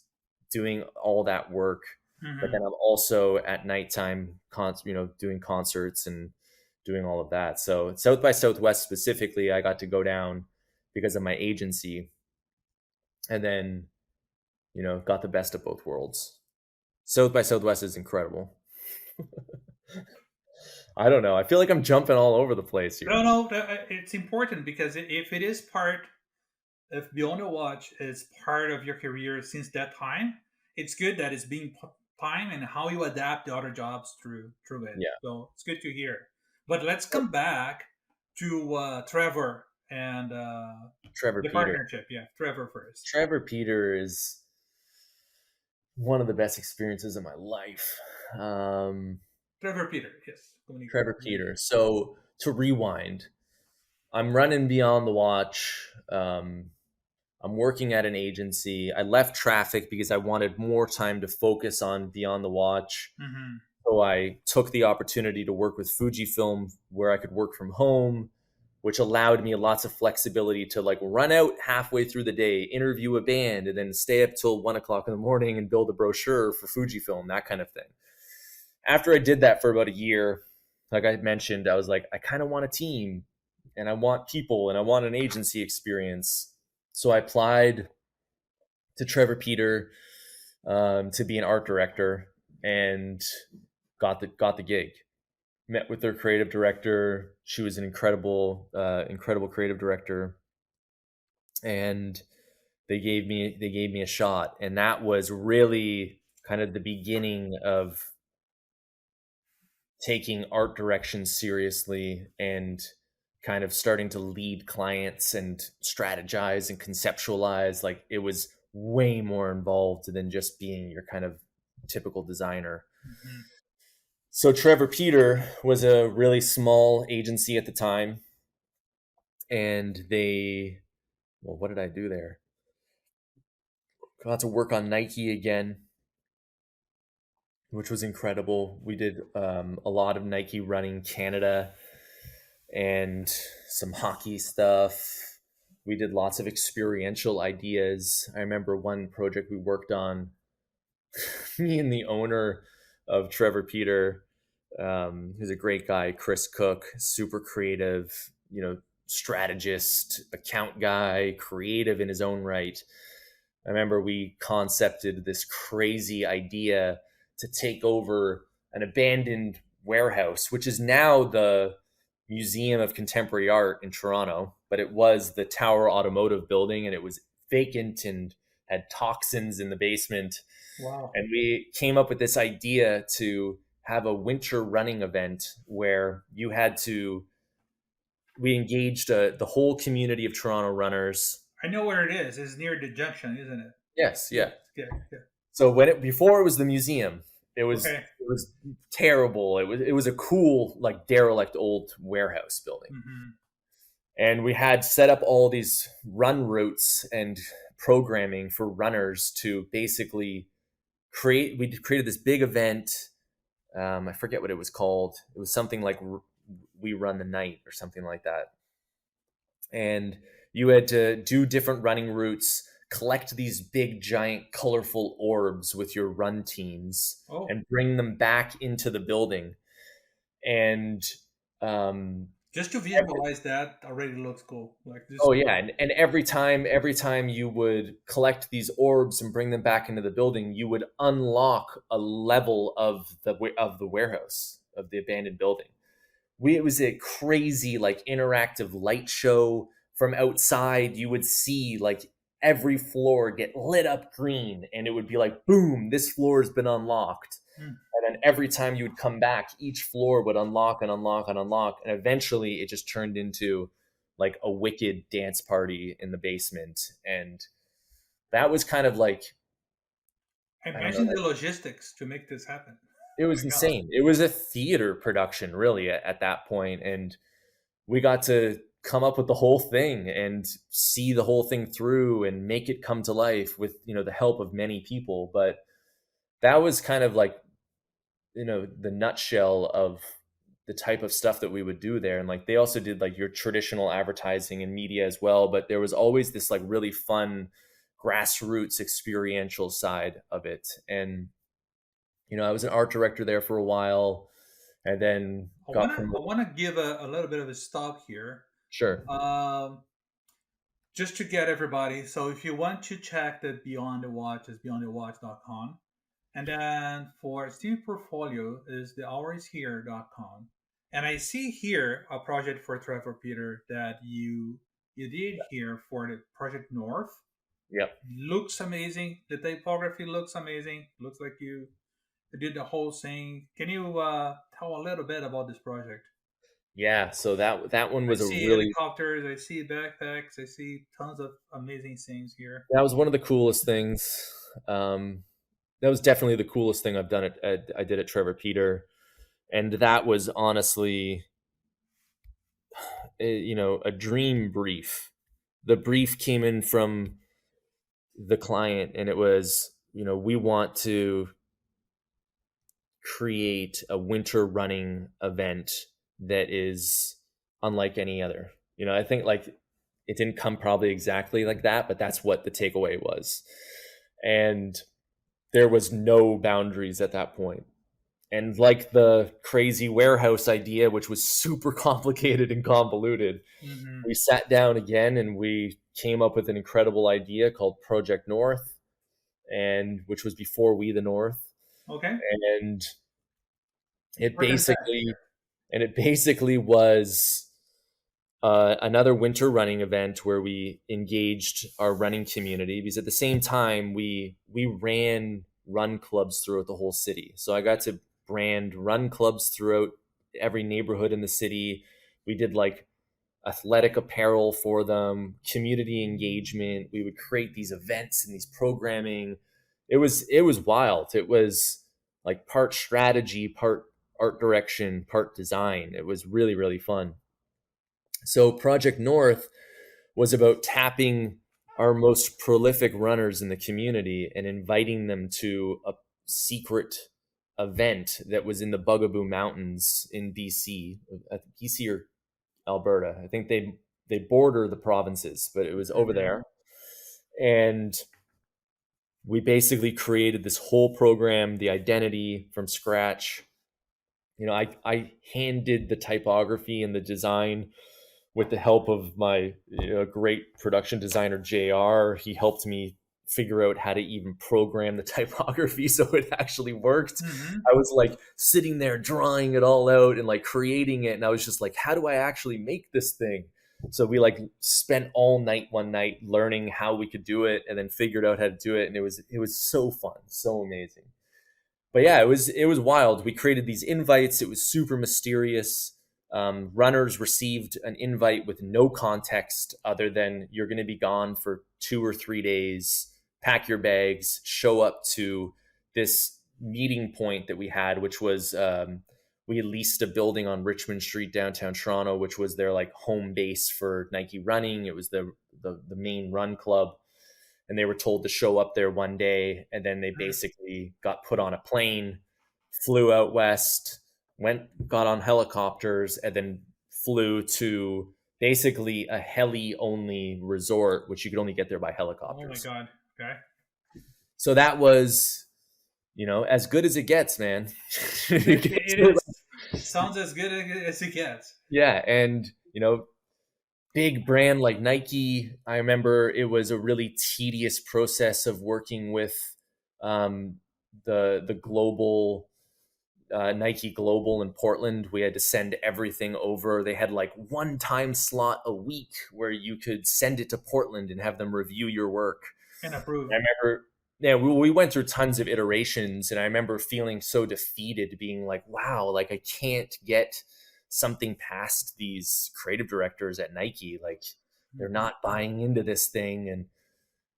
doing all that work, but Hmm. then I'm also at nighttime doing concerts and doing all of that. So South by Southwest specifically, I got to go down because of my agency, and then, got the best of both worlds. South by Southwest is incredible. I don't know. I feel like I'm jumping all over the place No, here. no, it's important because if it is part, if Beyond the Watch is part of your career since that time, it's good that it's being time and how you adapt the other jobs through it. Yeah. So it's good to hear. But let's come back to Trevor and Trevor the Peter. partnership. Yeah, Trevor first. Trevor Peter is one of the best experiences of my life. Trevor Peter, yes, Trevor Peter. So to rewind, I'm running Beyond the Watch. I'm working at an agency. I left traffic because I wanted more time to focus on Beyond the Watch. Mm-hmm. So I took the opportunity to work with Fujifilm where I could work from home, which allowed me lots of flexibility to like run out halfway through the day, interview a band, and then stay up till 1 o'clock in the morning and build a brochure for Fujifilm, that kind of thing. After I did that for about a year, like I mentioned, I was like, I kind of want a team and I want people and I want an agency experience. So I applied to Trevor Peter to be an art director and got the gig. Met with their creative director. She was an incredible creative director, and they gave me a shot, and that was really kind of the beginning of taking art direction seriously and kind of starting to lead clients and strategize and conceptualize. Like it was way more involved than just being your kind of typical designer. Mm-hmm. So Trevor Peter was a really small agency at the time, and what did I do there? Got to work on Nike again, which was incredible. We did a lot of Nike running Canada and some hockey stuff. We did lots of experiential ideas. I remember one project we worked on, me and the owner of Trevor Peter, who's a great guy, Chris Cook, super creative, strategist, account guy, creative in his own right. I remember we concepted this crazy idea to take over an abandoned warehouse, which is now the Museum of Contemporary Art in Toronto, but it was the Tower Automotive building, and it was vacant and had toxins in the basement. Wow. And we came up with this idea to have a winter running event where we engaged the whole community of Toronto runners. I know where it is. It's near the junction, isn't it? Yes, yeah. Yeah. Yeah. So before it was the museum, it was terrible. It was a cool, like, derelict old warehouse building. Mm-hmm. And we had set up all these run routes and programming for runners to basically we created this big event. I forget what it was called. It was something like We Run the Night or something like that. And you had to do different running routes, collect these big, giant, colorful orbs with your run teams, and bring them back into the building. And just to visualize that already looks cool. Like this. Oh yeah, and every time you would collect these orbs and bring them back into the building, you would unlock a level of the warehouse, of the abandoned building. It was a crazy, like, interactive light show from outside. You would see like every floor get lit up green, and it would be like, boom, this floor has been unlocked. And then every time you would come back, each floor would unlock and unlock and unlock, and eventually it just turned into like a wicked dance party in the basement. And that was kind of like, imagine the logistics to make this happen. It was insane. It was a theater production, really, at that point. And we got to come up with the whole thing and see the whole thing through and make it come to life with, the help of many people. But that was kind of like, the nutshell of the type of stuff that we would do there. And like, they also did like your traditional advertising and media as well, but there was always this like really fun grassroots experiential side of it. And I was an art director there for a while, and then I want to give a little bit of a stop here. Sure. Just to get everybody. So if you want to check the Beyond the Watch, it's beyondthewatch.com. And then for Steve Portfolio is thehourishhere.com. And I see here a project for Trevor Peter that you did here for the Project North. Yep. Looks amazing. The typography looks amazing. Looks like you did the whole thing. Can you tell a little bit about this project? Yeah, so that one was I see helicopters, I see backpacks, I see tons of amazing things here. That was one of the coolest things. That was definitely the coolest thing I've done I did at Trevor Peter. And that was honestly a dream brief. The brief came in from the client, and it was, we want to create a winter running event that is unlike any other. I think like it didn't come probably exactly like that, but that's what the takeaway was. And there was no boundaries at that point. And like the crazy warehouse idea, which was super complicated and convoluted, Mm-hmm. we sat down again and we came up with an incredible idea called Project North, and which was before We the North. Okay. And it What is that? basically was another winter running event where we engaged our running community, because at the same time we ran run clubs throughout the whole city. So I got to brand run clubs throughout every neighborhood in the city. We did like athletic apparel for them, community engagement. We would create these events and these programming. It was wild. It was like part strategy, part art direction, part design. It was really, really fun. So Project North was about tapping our most prolific runners in the community and inviting them to a secret event that was in the Bugaboo Mountains in BC, BC or Alberta. I think they border the provinces, but it was over Mm-hmm. there. And we basically created this whole program, the identity from scratch. I hand did the typography and the design with the help of my great production designer JR. He helped me figure out how to even program the typography so it actually worked. Mm-hmm. I was like sitting there drawing it all out and like creating it, and I was just like, how do I actually make this thing? So we like spent all night one night learning how we could do it, and then figured out how to do it, and it was so fun, so amazing. But yeah, it was wild. We created these invites. It was super mysterious. Runners received an invite with no context other than you're going to be gone for 2 or 3 days. Pack your bags, show up to this meeting point that we had, which was we leased a building on Richmond Street, downtown Toronto, which was their like home base for Nike running. It was the main run club, and they were told to show up there one day, and then they basically got put on a plane, flew out west, got on helicopters, and then flew to basically a heli only resort, which you could only get there by Oh my helicopters. God. Okay. So that was as good as it gets, man. It is. Sounds as good as it gets. Yeah, and big brand like Nike, I remember it was a really tedious process of working with um, the global Nike Global in Portland. We had to send everything over. They had like one time slot a week where you could send it to Portland and have them review your work. And I approved. remember, yeah, we went through tons of iterations, and I remember feeling so defeated, being like, wow, like I can't get something past these creative directors at Nike. Like they're Mm-hmm. not buying into this thing. And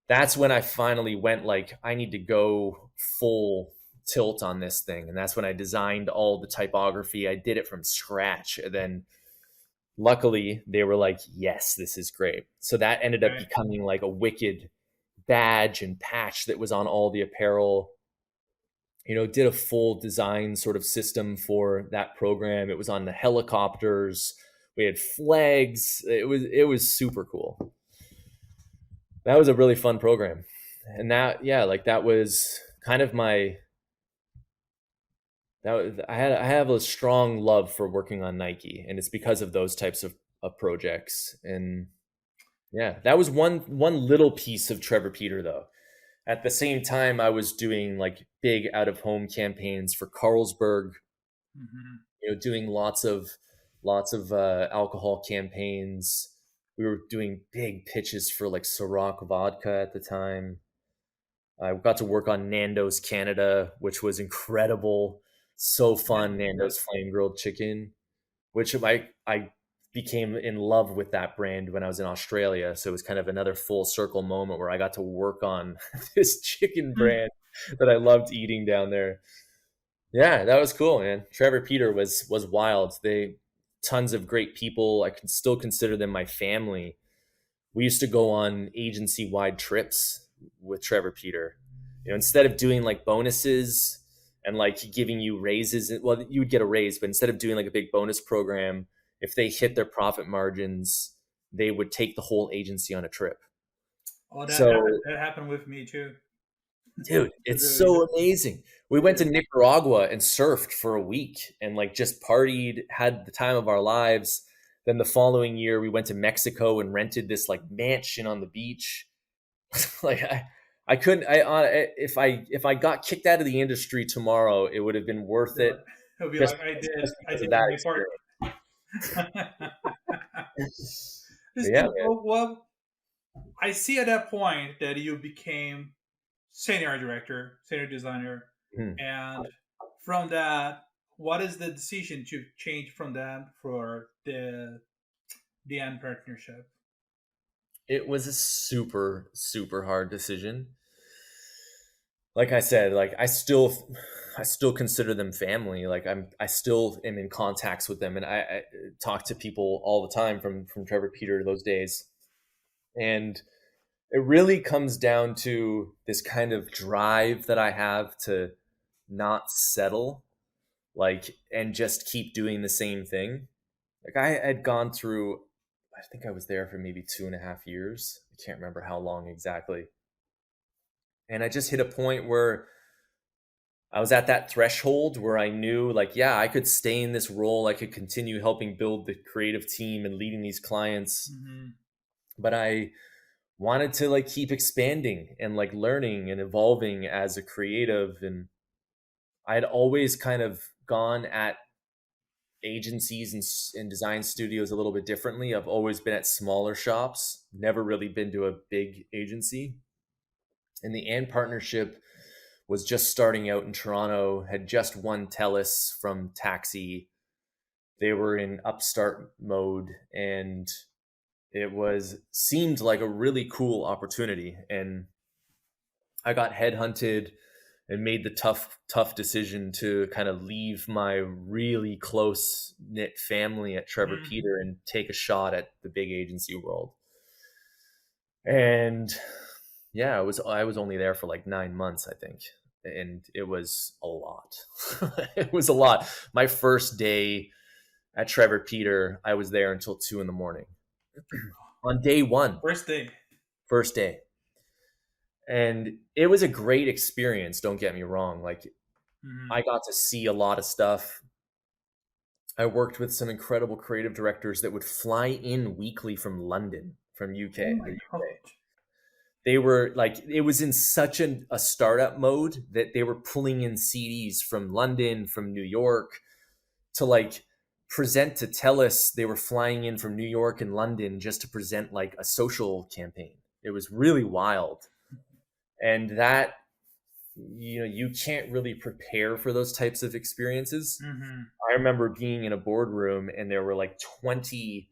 that's when I finally went like, I need to go full tilt on this thing. And that's when I designed all the typography. I did it from scratch. And then luckily they were like, yes, this is great. So that ended up Okay. becoming like a wicked badge and patch that was on all the apparel. Did a full design sort of system for that program. It was on the helicopters. We had flags. It was super cool. That was a really fun program. And that, yeah, like that was kind of my that was, I have a strong love for working on Nike, and it's because of those types of projects. And yeah, that was one little piece of Trevor Peter though. At the same time, I was doing like big out of home campaigns for Carlsberg, Mm-hmm. doing lots of alcohol campaigns. We were doing big pitches for like Ciroc vodka at the time. I got to work on Nando's Canada, which was incredible. So Yeah. fun, Nando's flame grilled chicken, which I became in love with that brand when I was in Australia. So it was kind of another full circle moment where I got to work on this chicken brand that I loved eating down there. Yeah, that was cool, man. Trevor Peter was wild. tons of great people. I can still consider them my family. We used to go on agency-wide trips with Trevor Peter. Instead of doing like bonuses and like giving you raises, well, you would get a raise, but instead of doing like a big bonus program, if they hit their profit margins, they would take the whole agency on a trip. Oh, So, that happened with me too. dude, It it's really so did. amazing. We went to Nicaragua and surfed for a week and like just partied, had the time of our lives. Then the following year, we went to Mexico and rented this like mansion on the beach. Like I couldn't. If I got kicked out of the industry tomorrow, it would have been worth They're it like, He'll be just like, just I because of did that my part. experience. But yeah, Listen, well, I see at that point that you became senior director, senior designer, man. and from that, what is the decision to change from that for the end partnership? It was a super super hard decision. Like I said, like I still consider them family. Like I still am in contacts with them, and I talk to people all the time from Trevor Peter those days. And it really comes down to this kind of drive that I have to not settle, like, and just keep doing the same thing. Like I had gone through, I think I was there for maybe 2.5 years. I can't remember how long exactly. And I just hit a point where I was at that threshold where I knew, like, yeah, I could stay in this role. I could continue helping build the creative team and leading these clients. Mm-hmm. But I wanted to like keep expanding and like learning and evolving as a creative. And I had always kind of gone at agencies and design studios a little bit differently. I've always been at smaller shops, never really been to a big agency. And the And partnership was just starting out in Toronto, had just won Telus from Taxi. They were in upstart mode, and it was seemed like a really cool opportunity. And I got headhunted and made the tough decision to kind of leave my really close knit family at Trevor Mm-hmm. Peter and take a shot at the big agency world. And yeah, I was only there for like 9 months, I think, and it was a lot. It was a lot. My first day at Trevor Peter, I was there until 2 in the morning on day one, First day. first day. And it was a great experience, don't get me wrong. Like Mm-hmm. I got to see a lot of stuff. I worked with some incredible creative directors that would fly in weekly from London, from Oh UK, my the god. UK. They were like, it was in such a startup mode that they were pulling in CDs from London, from New York to like present to Telus. They were flying in from New York and London just to present like a social campaign. It was really wild. And that, you can't really prepare for those types of experiences. Mm-hmm. I remember being in a boardroom and there were like 20,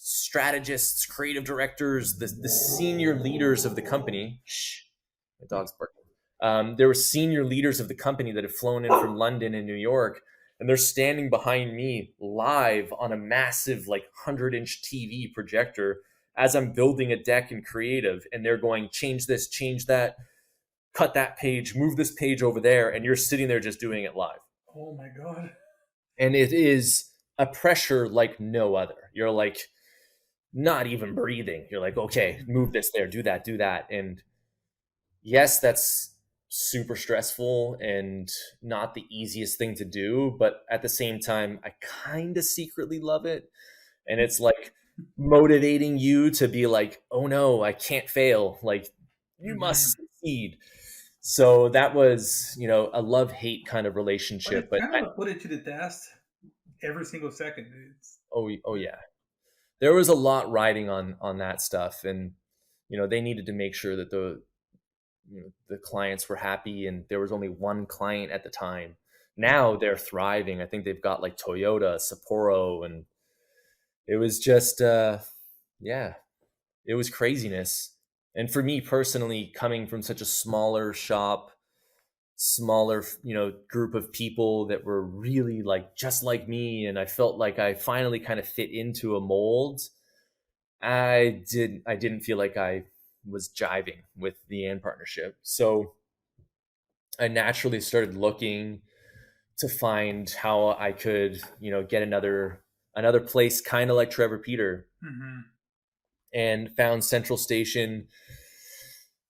strategists, creative directors, the senior leaders of the company. Shh, my dog's barking. There were senior leaders of the company that had flown in from London and New York, and they're standing behind me live on a massive, like 100-inch TV projector as I'm building a deck in creative, and they're going, change this, change that, cut that page, move this page over there, and you're sitting there just doing it live. Oh my god. And it is a pressure like no other. You're like not even breathing. You're like, okay, move this there, do that, do that. And yes, that's super stressful and not the easiest thing to do, but at the same time, I kind of secretly love it. And it's like motivating you to be like, oh no, I can't fail. Like, you Mm-hmm. must succeed. So that was, a love hate kind of But relationship. it's But kind of put it to the test every single second. It's oh yeah, there was a lot riding on that stuff, and they needed to make sure that the clients were happy, and there was only one client at the time. Now they're thriving. I think they've got like Toyota, Sapporo, and it was just yeah, it was craziness. And for me personally, coming from such a smaller shop, smaller, group of people that were really like just like me, and I felt like I finally kind of fit into a mold. I didn't feel like I was jiving with the and partnership. So I naturally started looking to find how I could, get another place kind of like Trevor Peter, Mm-hmm. and found Central Station.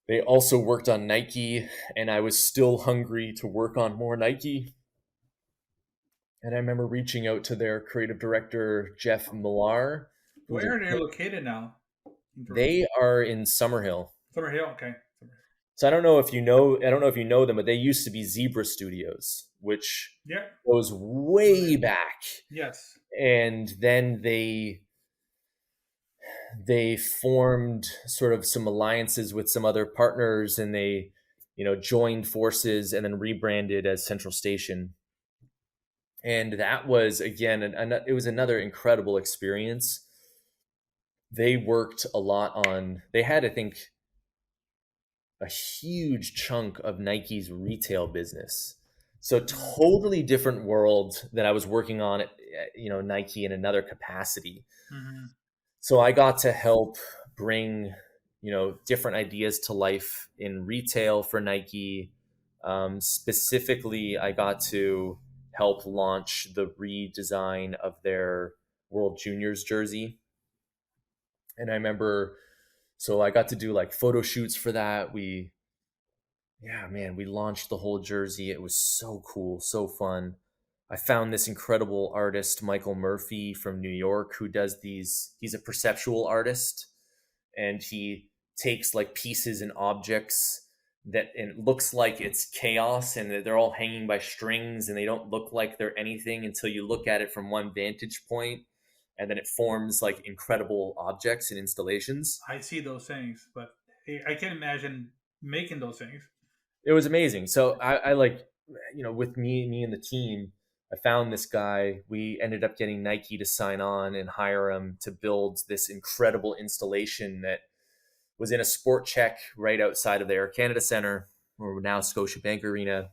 They also worked on Nike, and I was still hungry to work on more Nike. And I remember reaching out to their creative director, Jeff Millar, who's Where are they located now? In Toronto? they are in Summerhill. Summerhill. Okay. So I don't know if you know them, but they used to be Zebra Studios, which Yeah. goes way back. Yes. And then they formed sort of some alliances with some other partners, and they joined forces and then rebranded as Central Station. And that was, again, it was another incredible experience. They worked a lot on, they had, I think, a huge chunk of Nike's retail business. So totally different world that I was working on at, Nike in another capacity. Mm-hmm. So I got to help bring, different ideas to life in retail for Nike. Specifically, I got to help launch the redesign of their World Juniors jersey. And I remember, so I got to do like photo shoots for that. Yeah, man, we launched the whole jersey. It was so cool, so fun. I found this incredible artist, Michael Murphy from New York, who does these. He's a perceptual artist, and he takes like pieces and objects and it looks like it's chaos and that they're all hanging by strings and they don't look like they're anything until you look at it from one vantage point, and then it forms like incredible objects and installations. I see those things, but I can't imagine making those things. It was amazing. So I like, with me and the team, I found this guy. We ended up getting Nike to sign on and hire him to build this incredible installation that was in a sport check right outside of the Air Canada Center, or now Scotiabank Arena.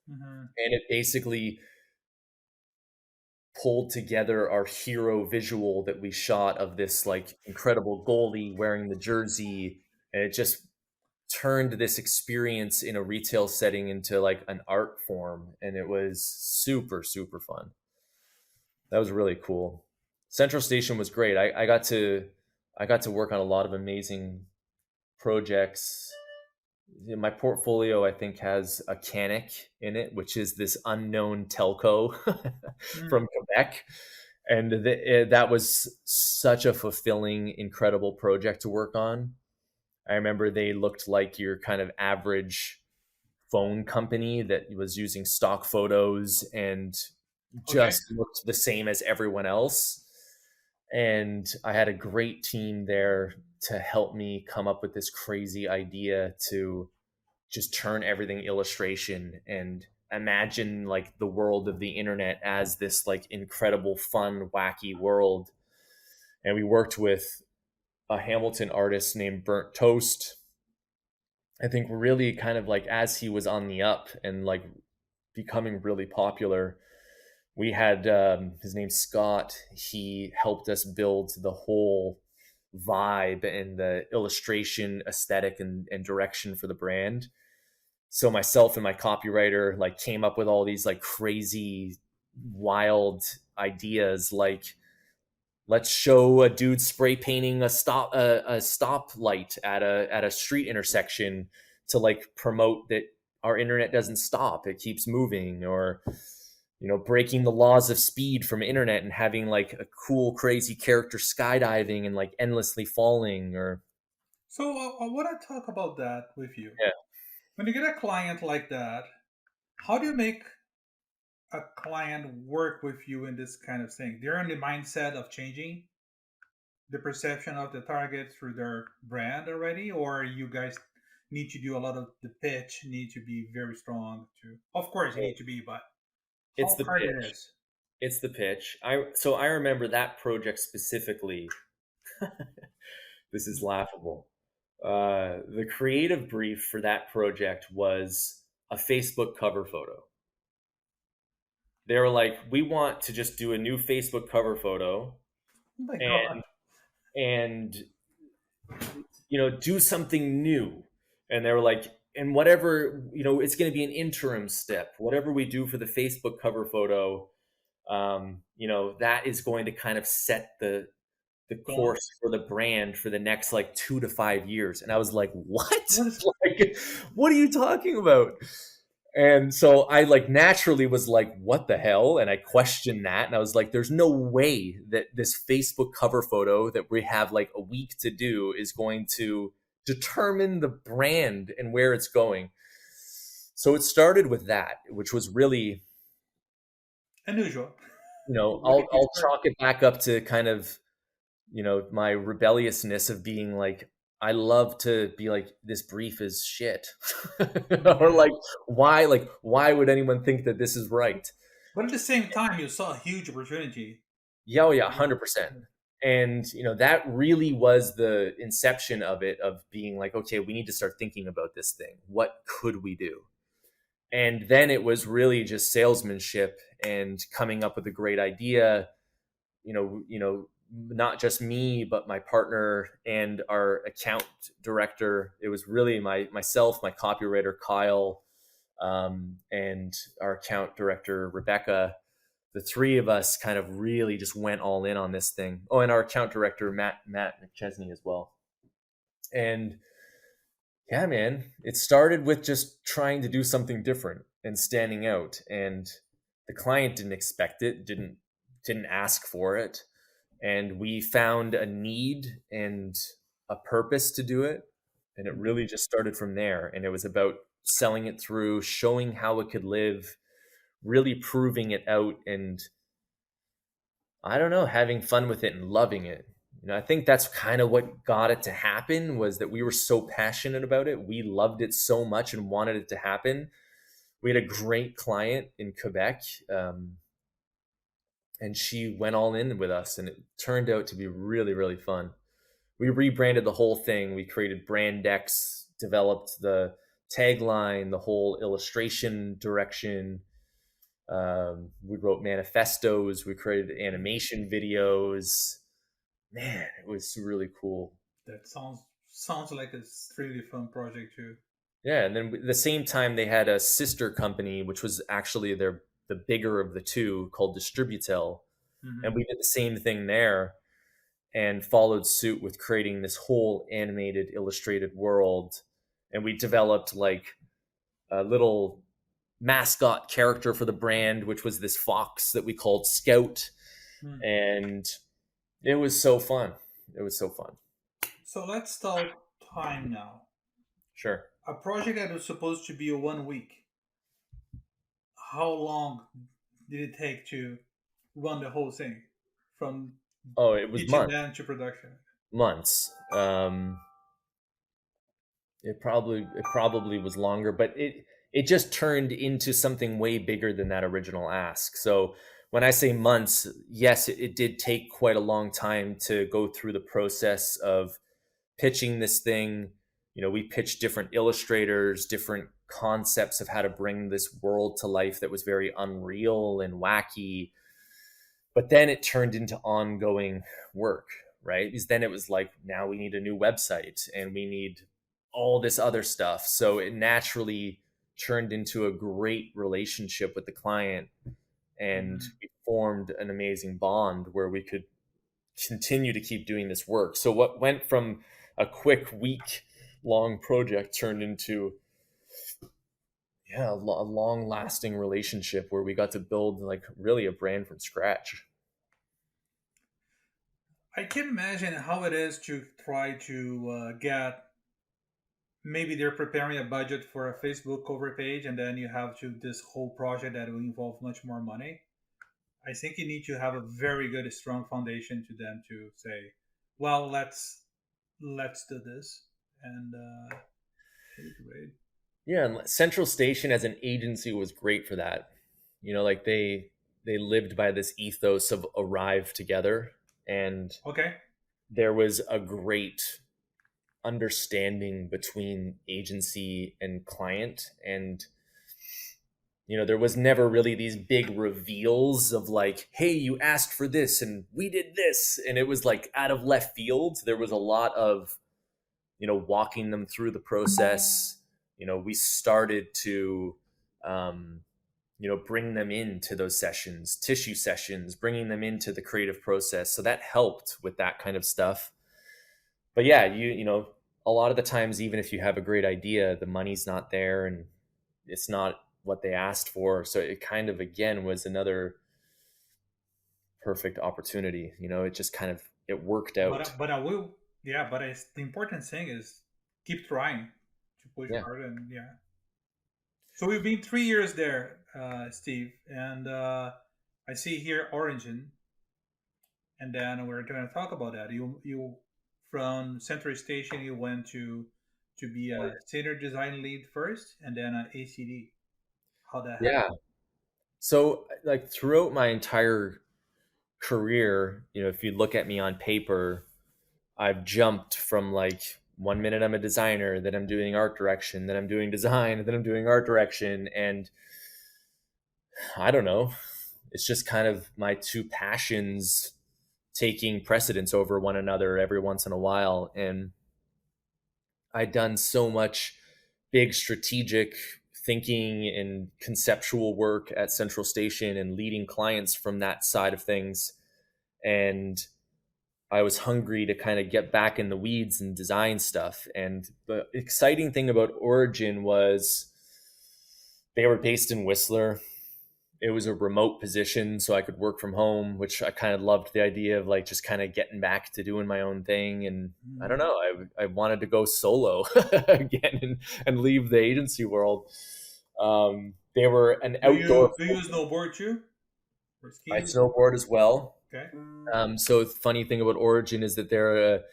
Mm-hmm. And it basically pulled together our hero visual that we shot of this like incredible goalie wearing the jersey. And it just turned this experience in a retail setting into like an art form, and it was super super fun. That was really cool. Central Station was great. I got to work on a lot of amazing projects. My portfolio, I think, has a Canic in it, which is this unknown telco Mm. from Quebec. And that was such a fulfilling, incredible project to work on. I remember they looked like your kind of average phone company that was using stock photos and Okay. just looked the same as everyone else. And I had a great team there to help me come up with this crazy idea to just turn everything illustration and imagine like the world of the internet as this like incredible, fun, wacky world. And we worked with a Hamilton artist named Burnt Toast. I think really kind of like as he was on the up and like becoming really popular, we had his name's Scott. He helped us build the whole vibe and the illustration aesthetic and direction for the brand. So myself and my copywriter like came up with all these like crazy wild ideas, like let's show a dude spray painting a stop light at a street intersection to like promote that our internet doesn't stop, it keeps moving. Or breaking the laws of speed from internet and having like a cool crazy character skydiving and like endlessly falling. Or So I want to talk about that with you. yeah, When you get a client like that, how do you make a client work with you in this kind of thing? They're in the mindset of changing the perception of the target through their brand already, or you guys need to do a lot of the pitch, need to be very strong to. Of course, you need to be, but it's how the hard it pitch. is. It's the pitch. I remember that project specifically. This is laughable. The creative brief for that project was a Facebook cover photo. They were like, we want to just do a new Facebook cover photo Oh my god. and and do something new. And they were like, and whatever, it's going to be an interim step. Whatever we do for the Facebook cover photo, that is going to kind of set the Gone. course for the brand for the next like 2 to 5 years. And I was like, what? What is Like, what are you talking about? And so I like naturally was like, what the hell? And I questioned that. And I was like, there's no way that this Facebook cover photo that we have like a week to do is going to determine the brand and where it's going. So it started with that, which was really, unusual? Where did you I'll start? chalk it back up to kind of, my rebelliousness of being like, I love to be like, this brief is shit. Or Yeah. like why would anyone think that this is right? But at the same time, you saw a huge opportunity. Yeah, oh yeah, 100%. And that really was the inception of it, of being like, okay, we need to start thinking about this thing. What could we do? And then it was really just salesmanship and coming up with a great idea. Not just me, but my partner and our account director. It was really myself, my copywriter Kyle, and our account director Rebecca. The three of us kind of really just went all in on this thing. Oh, and our account director Matt McChesney as well. And yeah, man, it started with just trying to do something different and standing out. And the client didn't expect it, didn't ask for it, and we found a need and a purpose to do it. And it really just started from there. And it was about selling it through, showing how it could live, really proving it out, and I don't know, having fun with it and loving it. I think that's kind of what got it to happen, was that we were so passionate about it. We loved it so much and wanted it to happen. We had a great client in Quebec, and she went all in with us, and it turned out to be really, really fun. We rebranded the whole thing. We created brand decks, developed the tagline, the whole illustration direction. We wrote manifestos. We created animation videos. Man, it was really cool. That sounds like a really fun project too. Yeah, and then at the same time, they had a sister company, which was actually the bigger of the two, called Distributel, and Hmm. we did the same thing there and followed suit with creating this whole animated, illustrated world. And we developed like a little mascot character for the brand, which was this fox that we called Scout, Hmm. and it was so fun. It was so fun. So let's talk time now. Sure. A project that was supposed to be a 1 week. How long did it take to run the whole thing from Oh, it was pitch and then to production? months. It probably was longer, but it just turned into something way bigger than that original ask. So when I say months, yes, it did take quite a long time to go through the process of pitching this thing. We pitched different illustrators, different concepts of how to bring this world to life that was very unreal and wacky. But then it turned into ongoing work, right? Because then it was like, now we need a new website and we need all this other stuff. So it naturally turned into a great relationship with the client, and Mhm. we formed an amazing bond where we could continue to keep doing this work. So what went from a quick week long project turned into, yeah, a long lasting relationship where we got to build like really a brand from scratch. I can imagine how it is to try to get, maybe they're preparing a budget for a Facebook cover page, and then you have to this whole project that will involve much more money. I think you need to have a very good, strong foundation to them to say, well, let's do this, and pretty great. Yeah, and Central Station as an agency was great for that. Like they lived by this ethos of arrive together, and Okay. there was a great understanding between agency and client, and there was never really these big reveals of like, hey, you asked for this and we did this. And it was like out of left field. There was a lot of, walking them through the process. We started to, um, bring them into those sessions, tissue sessions, bringing them into the creative process. So that helped with that kind of stuff. But yeah, a lot of the times, even if you have a great idea, the money's not there and it's not what they asked for. So it kind of, again, was another perfect opportunity. It just kind of, it worked out. But I will, yeah. But the important thing is keep trying to push Yeah. hard, and yeah. So we've been 3 years there, Steve, and I see here Origin, and then we're going to talk about that. You from Century Station, you went to be a senior design lead first, and then an ACD. How that happened? Yeah. So like throughout my entire career, if you look at me on paper, I've jumped from like 1 minute I'm a designer, then I'm doing art direction, then I'm doing design, then I'm doing art direction. And I don't know, it's just kind of my two passions taking precedence over one another every once in a while. And I'd done so much big strategic thinking and conceptual work at Central Station and leading clients from that side of things. And I was hungry to kind of get back in the weeds and design stuff. And the exciting thing about Origin was they were based in Whistler. It was a remote position, so I could work from home, which I kind of loved the idea of, like, just kind of getting back to doing my own thing. And I don't Mm. know, I wanted to go solo again and leave the agency world. They were an outdoor. Do you snowboard too, or I ski? snowboard as well. Okay. So the funny thing about Origin is that they're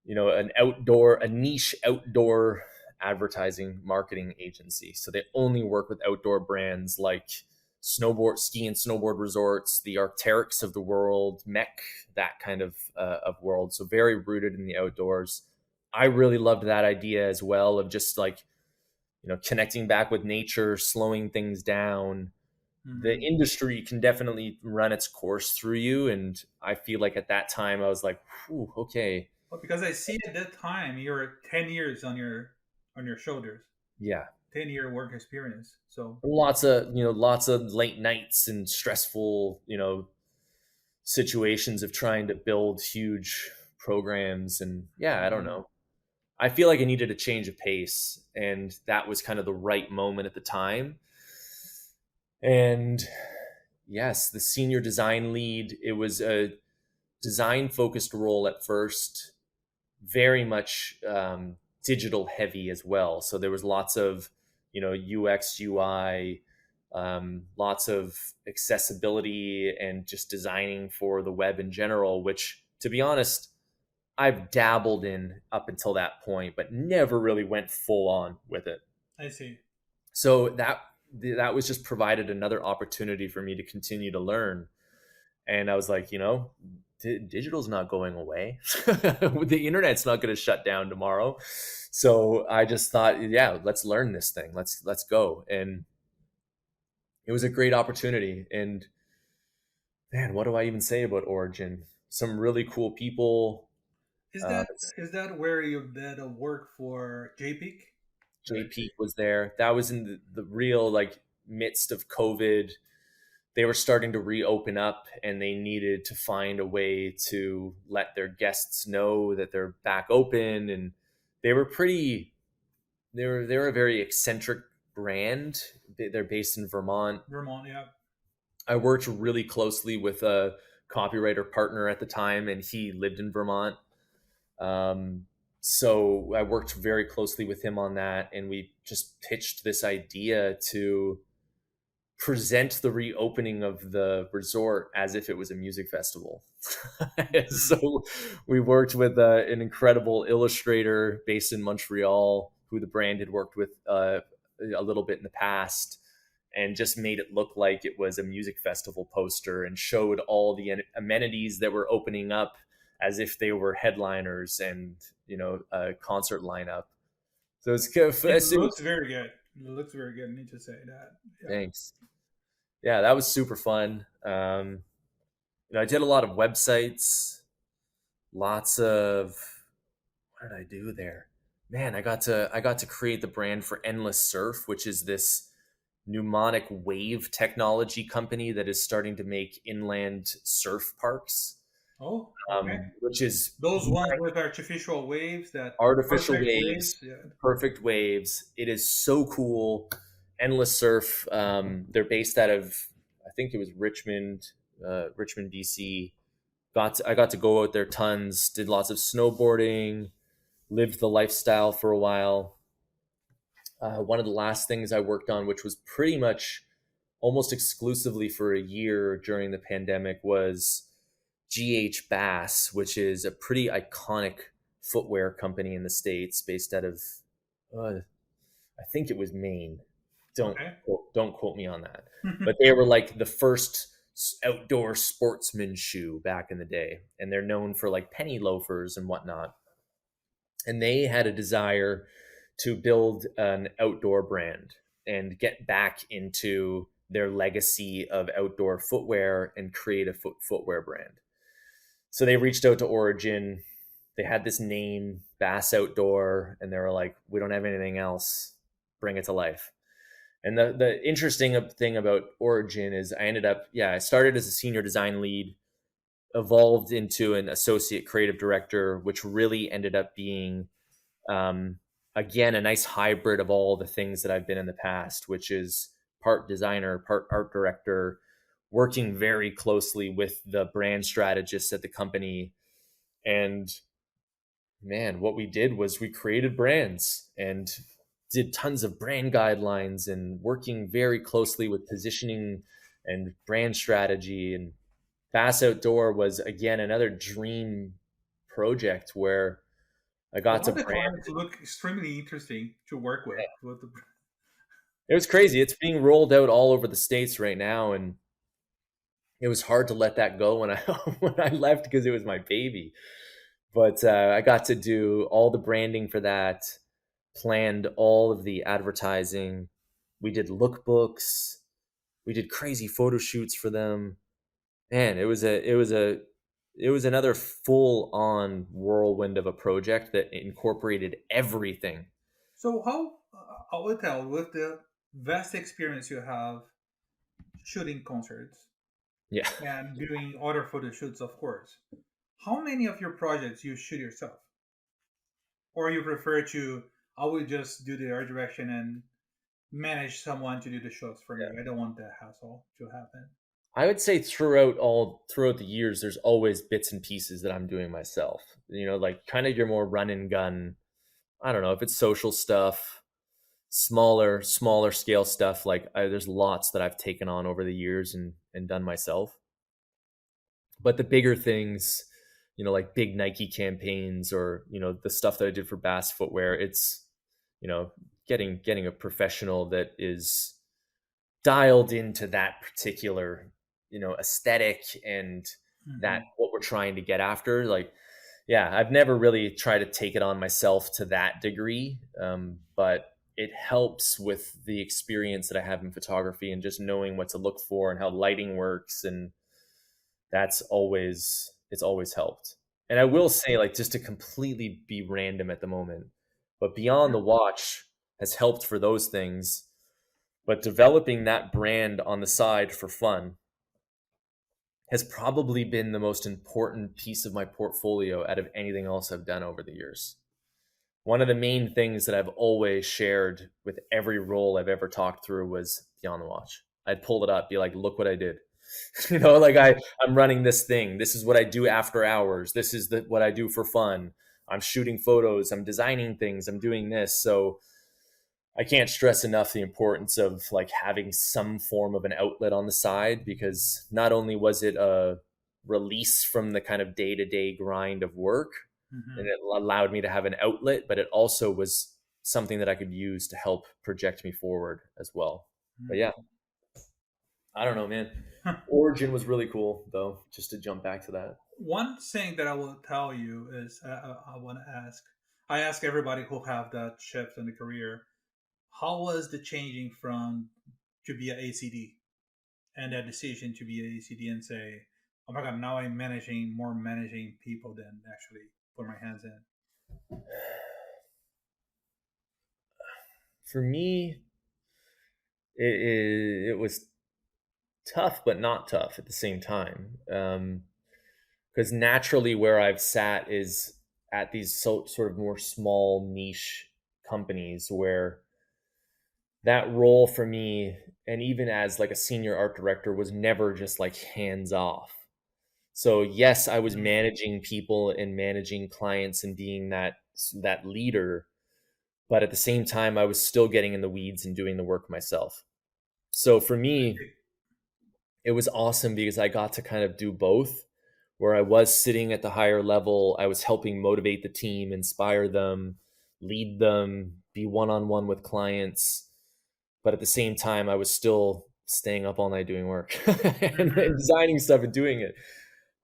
a niche outdoor advertising marketing agency. So they only work with outdoor brands like ski and snowboard resorts, the Arc'teryx of the world, Mech, that kind of world. So very rooted in the outdoors. I really loved that idea as well of just like, connecting back with nature, slowing things down. The Mm. industry can definitely run its course through you. And I feel like at that time I was like, whew, okay, Well, because I see at that time you're 10 years on your shoulders, yeah. 10-year work experience. So Lots of late nights and stressful, situations of trying to build huge programs. And yeah, I don't mm, know. I feel like I needed a change of pace, and that was kind of the right moment at the time. And yes, the senior design lead, it was a design focused role at first, very much digital heavy as well. So there was lots of, UX, UI, lots of accessibility and just designing for the web in general, which, to be honest, I've dabbled in up until that point, but never really went full on with it. I see. So that was just provided another opportunity for me to continue to learn. And I was like, digital's not going away. The internet's not going to shut down tomorrow. So I just thought, yeah, let's learn this thing. Let's go. And it was a great opportunity. And man, what do I even say about Origin? Some really cool people. Is Uh, that where you did a work for JPEG? Or JP was there. That was in the real like midst of COVID. They were starting to reopen up, and they needed to find a way to let their guests know that they're back open. And they were pretty they're a very eccentric brand. They're based in Vermont. Vermont, yeah. I worked really closely with a copywriter partner at the time, and he lived in Vermont. um, so I worked very closely with him on that, and we just pitched this idea to present the reopening of the resort as if it was a music festival. Mm. So we worked with an incredible illustrator based in Montreal who the brand had worked with a little bit in the past, and just made it look like it was a music festival poster and showed all the amenities that were opening up as if they were headliners and a concert lineup. So It it was looks very good. It looks very good. I need to say that. Yeah. Thanks. Yeah, that was super fun. I did a lot of websites, lots of what did I do there? Man, I got to create the brand for Endless Surf, which is this pneumonic wave technology company that is starting to make inland surf parks, Oh, okay. which is Those ones with artificial waves, that artificial perfect waves. waves, Yeah. perfect waves. It is so cool. Endless Surf. They're based out of, I think it was Richmond, BC. I got to go out there tons. Did lots of snowboarding. Lived the lifestyle for a while. One of the last things I worked on, which was pretty much almost exclusively for a year during the pandemic, was GH Bass, which is a pretty iconic footwear company in the States based out of, uh, I think it was Maine. Okay. Don't quote me on that. But they were like the first outdoor sportsman shoe back in the day. And they're known for like penny loafers and whatnot. And they had a desire to build an outdoor brand and get back into their legacy of outdoor footwear and create a footwear brand. So they reached out to Origin. They had this name, Bass Outdoor, and they were like, we don't have anything else. Bring it to life. And the interesting thing about Origin is I started as a senior design lead, evolved into an associate creative director, which really ended up being, um, again, a nice hybrid of all the things that I've been in the past, which is part designer, part art director, working very closely with the brand strategists at the company. And man, what we did was we created brands and did tons of brand guidelines and working very closely with positioning and brand strategy. And Bass Outdoor was, again, another dream project where I A got lot to of the brand. clients look extremely interesting to work with. It was crazy. It's being rolled out all over the States right now. And it was hard to let that go when I when I left because it was my baby. But I got to do all the branding for that, planned all of the advertising. We did lookbooks. We did crazy photo shoots for them. Man, it was another full on whirlwind of a project that incorporated everything. So how I would tell with the vast experience you have shooting concerts Yeah. and doing other photo shoots, of course. How many of your projects you shoot yourself, or you prefer to? I will just do the art direction and manage someone to do the shots for me. I don't want that hassle to happen. I would say throughout the years, there's always bits and pieces that I'm doing myself. Like kind of your more run and gun. I don't know if it's social stuff, smaller scale stuff. Like there's lots that I've taken on over the years and done myself. But the bigger things, like big Nike campaigns or the stuff that I did for Bass Footwear, it's you know getting a professional that is dialed into that particular aesthetic and that Hmm. what we're trying to get after. Like, yeah, I've never really tried to take it on myself to that degree, but it helps with the experience that I have in photography and just knowing what to look for and how lighting works, and it's always helped. And I will say, like, just to completely be random at the moment, but Beyond the Watch has helped for those things, but developing that brand on the side for fun has probably been the most important piece of my portfolio out of anything else I've done over the years. One of the main things that I've always shared with every role I've ever talked through was Beyond the Watch. I'd pull it up, be like, look what I did. Like I'm running this thing. This is what I do after hours. This is what I do for fun. I'm shooting photos. I'm designing things. I'm doing this. So I can't stress enough the importance of like having some form of an outlet on the side, because not only was it a release from the kind of day-to-day grind of work and Hmm. it allowed me to have an outlet, but it also was something that I could use to help project me forward as well. But yeah, I don't know, man. Origin was really cool though, just to jump back to that. One thing that I will tell you is I want to ask. I ask everybody who have that shift in the career. how was the changing from to be a ACD and that decision to be a ACD and say, oh my god, now I'm managing people than actually put my hands in. For me, it was tough, but not tough at the same time. Because naturally, where I've sat is at these sort of more small niche companies where that role for me, and even as like a senior art director, was never just like hands off. So yes, I was Mm-hmm. managing people and managing clients and being that leader, but at the same time, I was still getting in the weeds and doing the work myself. So for me, it was awesome because I got to kind of do both. Where I was sitting at the higher level, I was helping motivate the team, inspire them, lead them, be one on one with clients. But at the same time, I was still staying up all night doing work and Mm-hmm. designing stuff and doing it.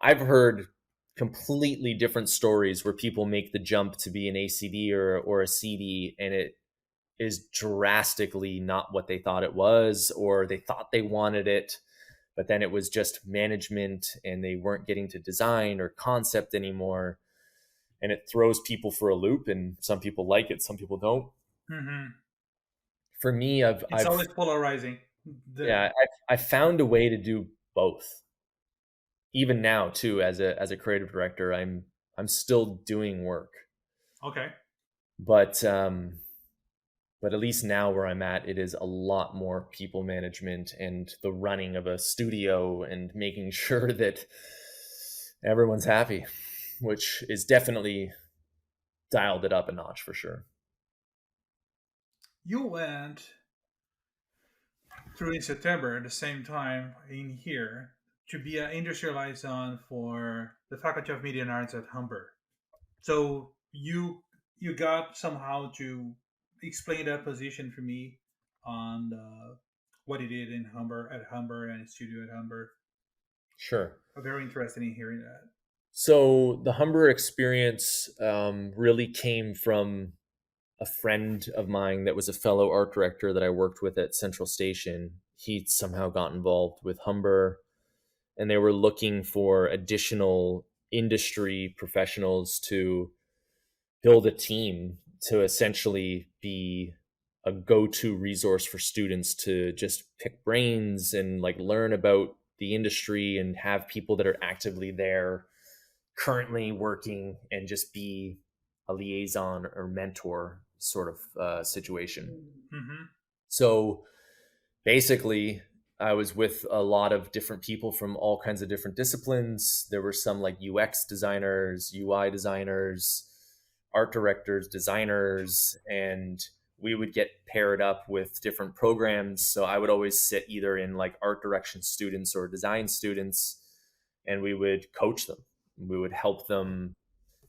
I've heard completely different stories where people make the jump to be an ACD or a CD, and it is drastically not what they thought it was, or they thought they wanted it, but then it was just management and they weren't getting to design or concept anymore. And it throws people for a loop, and some people like it, some people don't. Mm-hmm. For me, It's always polarizing. The yeah, I've found a way to do both. Even now, too, as a creative director, I'm still doing work, okay. but but at least now where I'm at, it is a lot more people management and the running of a studio and making sure that everyone's happy, which is definitely dialed it up a notch for sure. You went through in September at the same time in here to be an industry liaison for the Faculty of Media and Arts at Humber. So you got somehow to explain that position for me on what he did in Humber at Humber and his studio at Humber. Sure. I'm very interested in hearing that. So the Humber experience really came from a friend of mine that was a fellow art director that I worked with at Central Station. He somehow got involved with Humber, and they were looking for additional industry professionals to build a team to essentially be a go-to resource for students to just pick brains and like learn about the industry and have people that are actively there currently working and just be a liaison or mentor sort of situation. Mm-hmm. So basically, I was with a lot of different people from all kinds of different disciplines. There were some like UX designers, UI designers, art directors, designers, and we would get paired up with different programs. So I would always sit either in like art direction students or design students, and we would coach them. We would help them.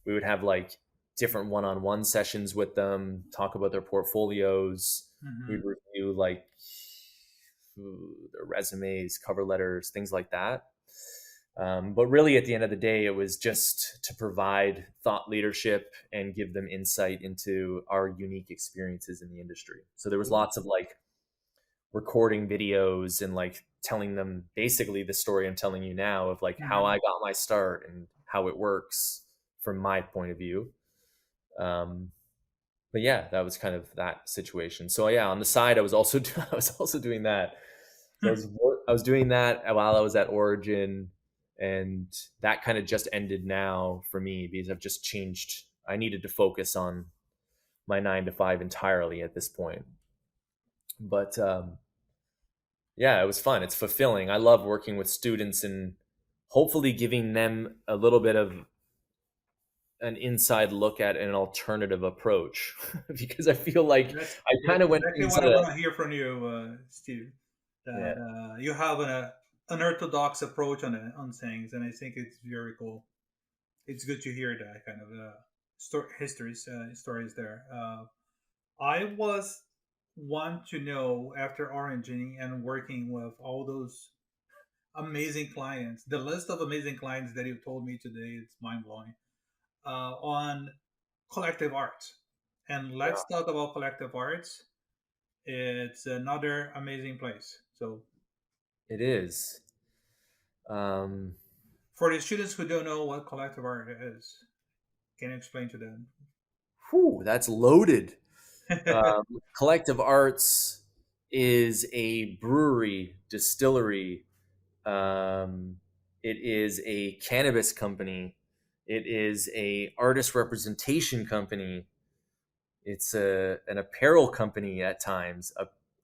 We would have like different one-on-one sessions with them, talk about their portfolios. We'd Mm-hmm. review like their resumes, cover letters, things like that. But really, at the end of the day, it was just to provide thought leadership and give them insight into our unique experiences in the industry. So there was lots of like recording videos and like telling them basically the story I'm telling you now of like how I Mm-hmm. got my start and how it works from my point of view. Um, but yeah, that was kind of that situation. So yeah, on the side, I was also I was also doing that. So I was doing that while I was at Origin, and that kind of just ended now for me because I've just changed. I needed to focus on my 9 to 5 entirely at this point. But yeah, it was fun. It's fulfilling. I love working with students and hopefully giving them a little bit of an inside look at an alternative approach because I feel like I kind That's of went exactly into what I the want to hear from you, Steve. yeah. That you have an unorthodox approach on things, and I think it's very cool. It's good to hear that kind of stories there. I was want to know after oranging and working with all those amazing clients, the list of amazing clients that you told me today, it's mind blowing. On collective art, and let's talk about collective arts. It's another amazing place. So It is. Um, for the students who don't know what collective art is, can you explain to them? Whew, that's loaded. Collective Arts is a brewery, distillery. It is a cannabis company. It is a artist representation company. It's an apparel company at times,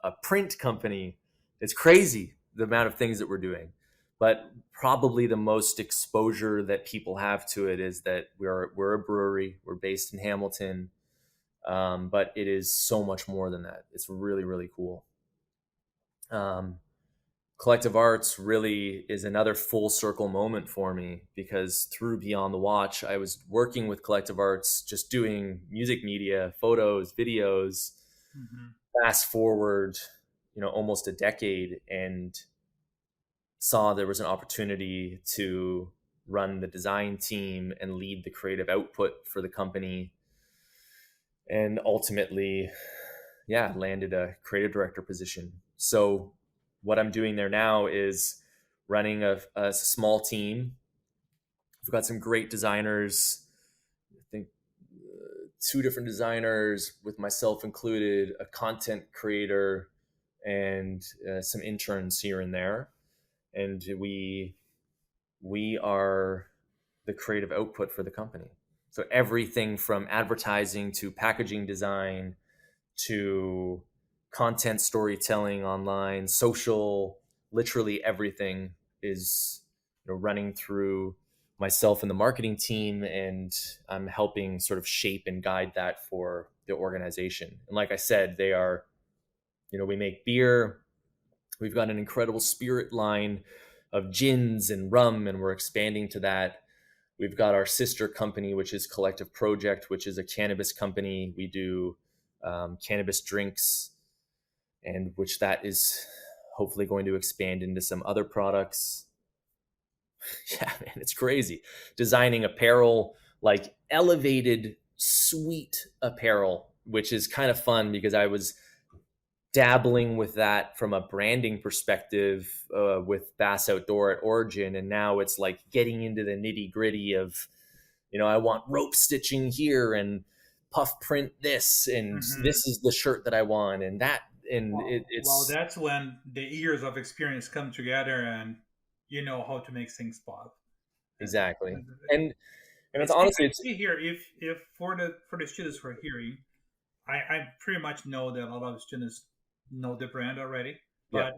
a print company. It's crazy the amount of things that we're doing. But probably the most exposure that people have to it is that we're a brewery. We're based in Hamilton, but it is so much more than that. It's really really cool. Um, Collective Arts really is another full circle moment for me because through Beyond the Watch, I was working with Collective Arts, just doing music media, photos, videos. Hmm. Fast forward, almost a decade, and saw there was an opportunity to run the design team and lead the creative output for the company, and ultimately, yeah, landed a creative director position. So what I'm doing there now is running a small team. We've got some great designers. I think two different designers, with myself included, a content creator, and some interns here and there. And we are the creative output for the company. So everything from advertising to packaging design to content storytelling online, social, literally everything is running through myself and the marketing team, and I'm helping sort of shape and guide that for the organization. And like I said, they are, we make beer. We've got an incredible spirit line of gins and rum, and we're expanding to that. We've got our sister company, which is Collective Project, which is a cannabis company. We do cannabis drinks, and which that is hopefully going to expand into some other products. Yeah, man, it's crazy. Designing apparel, like elevated, sweet apparel, which is kind of fun because I was dabbling with that from a branding perspective with Bass Outdoor at Origin, and now it's like getting into the nitty gritty of, I want rope stitching here and puff print this, and Hmm. this is the shirt that I want, and that, and Well, it's that's when the years of experience come together, and you know how to make things pop. And, exactly, and and I it's see, honestly, I it's see here. If for the students who are hearing, I pretty much know that a lot of students know the brand already. yeah,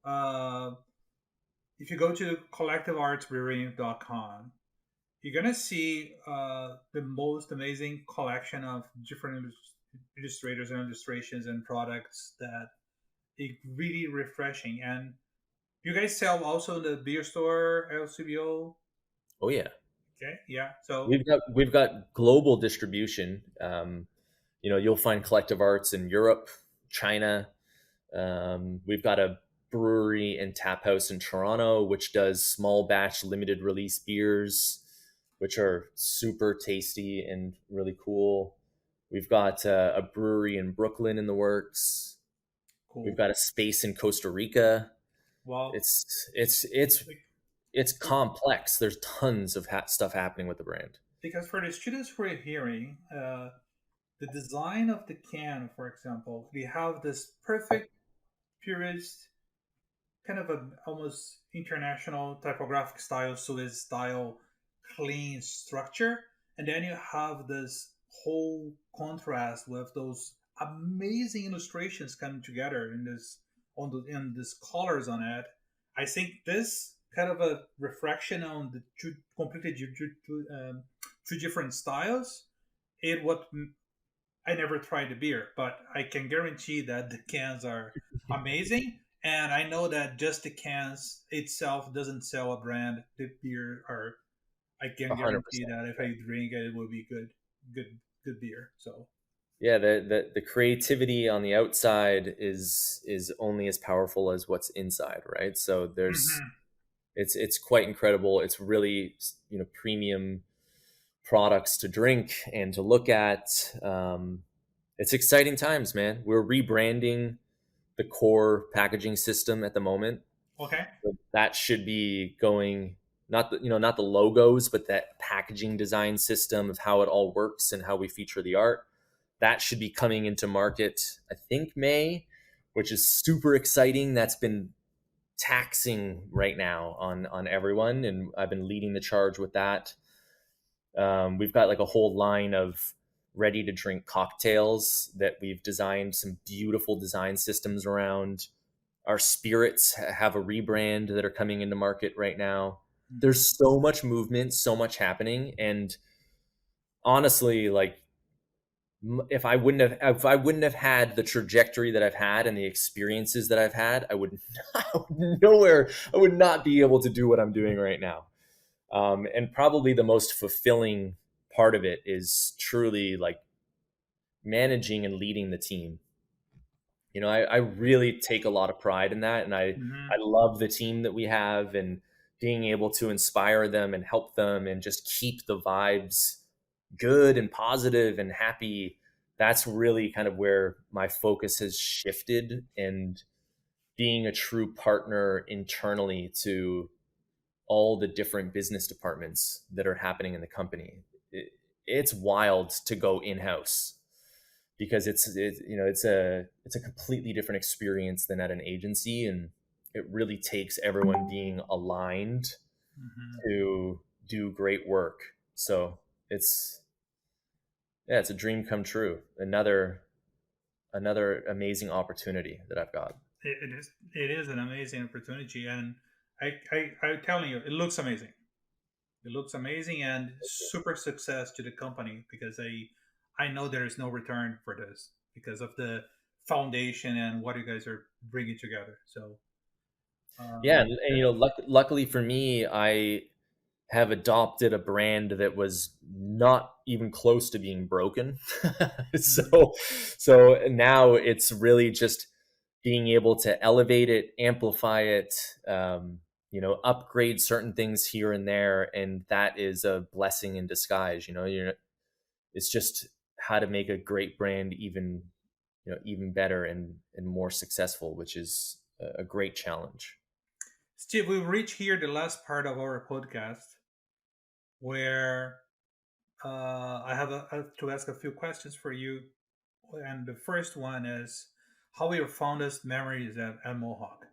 But uh, if you go to collectiveartsbrewing.com, you're gonna see the most amazing collection of different illustrators and illustrations and products that is really refreshing. And you guys sell also the beer store LCBO. oh yeah, Okay, yeah. So we've got global distribution. You'll find Collective Arts in Europe, China. We've got a brewery and tap house in Toronto, which does small batch limited release beers, which are super tasty and really cool. We've got a brewery in Brooklyn in the works. We've cool. got a space in Costa Rica. Well, It's it's complex. There's tons of stuff happening with the brand. because for the students who are hearing, the design of the can, for example, we have this perfect purist kind of a almost international typographic style, so this style clean structure, and then you have this whole contrast with those amazing illustrations coming together in this in this colors on it. I think this kind of a reflection on the two completely two different styles. It what I never tried the beer, but I can guarantee that the cans are amazing. And I know that just the cans itself doesn't sell a brand. The beer are, I can guarantee 100%. that if I drink it, it will be good beer. So, Yeah, the creativity on the outside is only as powerful as what's inside, right? So there's mhm. it's quite incredible. It's really, premium products to drink and to look at. It's exciting times, man. We're rebranding. the core packaging system at the moment. Okay. So that should be going, not the, not the logos, but that packaging design system of how it all works and how we feature the art. That should be coming into market, I think May, which is super exciting. That's been taxing right now on everyone, and I've been leading the charge with that. We've got like a whole line of ready to drink cocktails that we've designed some beautiful design systems around. Our spirits have a rebrand that are coming into market right now. Mhm. There's so much movement, so much happening, and honestly, like, if I wouldn't have had the trajectory that I've had and the experiences that I've had, I would nowhere. I would not be able to do what I'm doing right now. And probably the most fulfilling part of it is truly like managing and leading the team. I really take a lot of pride in that, and I Mhm. love the team that we have, and being able to inspire them and help them and just keep the vibes good and positive and happy. That's really kind of where my focus has shifted, and being a true partner internally to all the different business departments that are happening in the company. It's wild to go in house because it's a completely different experience than at an agency, and it really takes everyone being aligned Mhm. to do great work. So it's yeah, it's a dream come true. Another amazing opportunity that I've got. It is an amazing opportunity, and I'm telling you, it looks amazing. It looks amazing and super success to the company because I know there is no return for this because of the foundation and what you guys are bringing together. So Yeah, um, and luckily for me, I have adopted a brand that was not even close to being broken. mhm. So now it's really just being able to elevate it, amplify it, upgrade certain things here and there, and that is a blessing in disguise. It's just how to make a great brand even better and more successful, which is a great challenge. Steve, we've reached here the last part of our podcast where I have to ask a few questions for you. And the first one is, how are your fondest memories at Mohawk?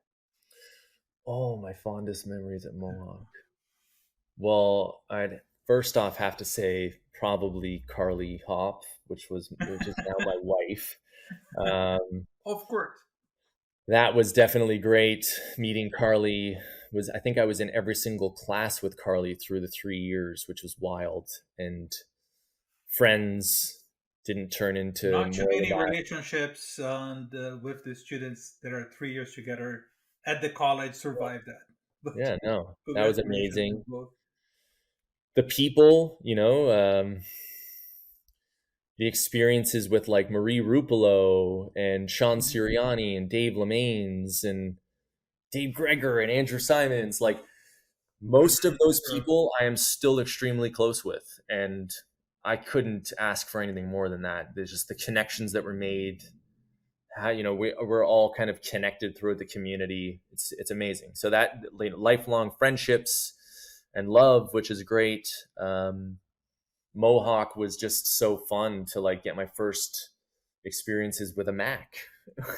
Oh, my fondest memories at Mohawk. Well, I'd first off have to say probably Carly Hop, which is now my wife. Um, Of course. that was definitely great. Meeting Carly was I think I was in every single class with Carly through the 3 years, which was wild. And friends didn't turn into Not too more than many that. relationships with the students that are 3 years together at the college survive that. But Yeah, no, that was congratulations to amazing. both. The people, the experiences with like Marie Rupolo and Sean Mhm. Sirianni and Dave Lemaines and Dave Greger and Andrew Simons, like most of those True. people I am still extremely close with. And I couldn't ask for anything more than that. There's just the connections that were made. How, we're all kind of connected throughout the community. It's amazing. So that lifelong friendships and love, which is great. Mohawk was just so fun to like get my first experiences with a Mac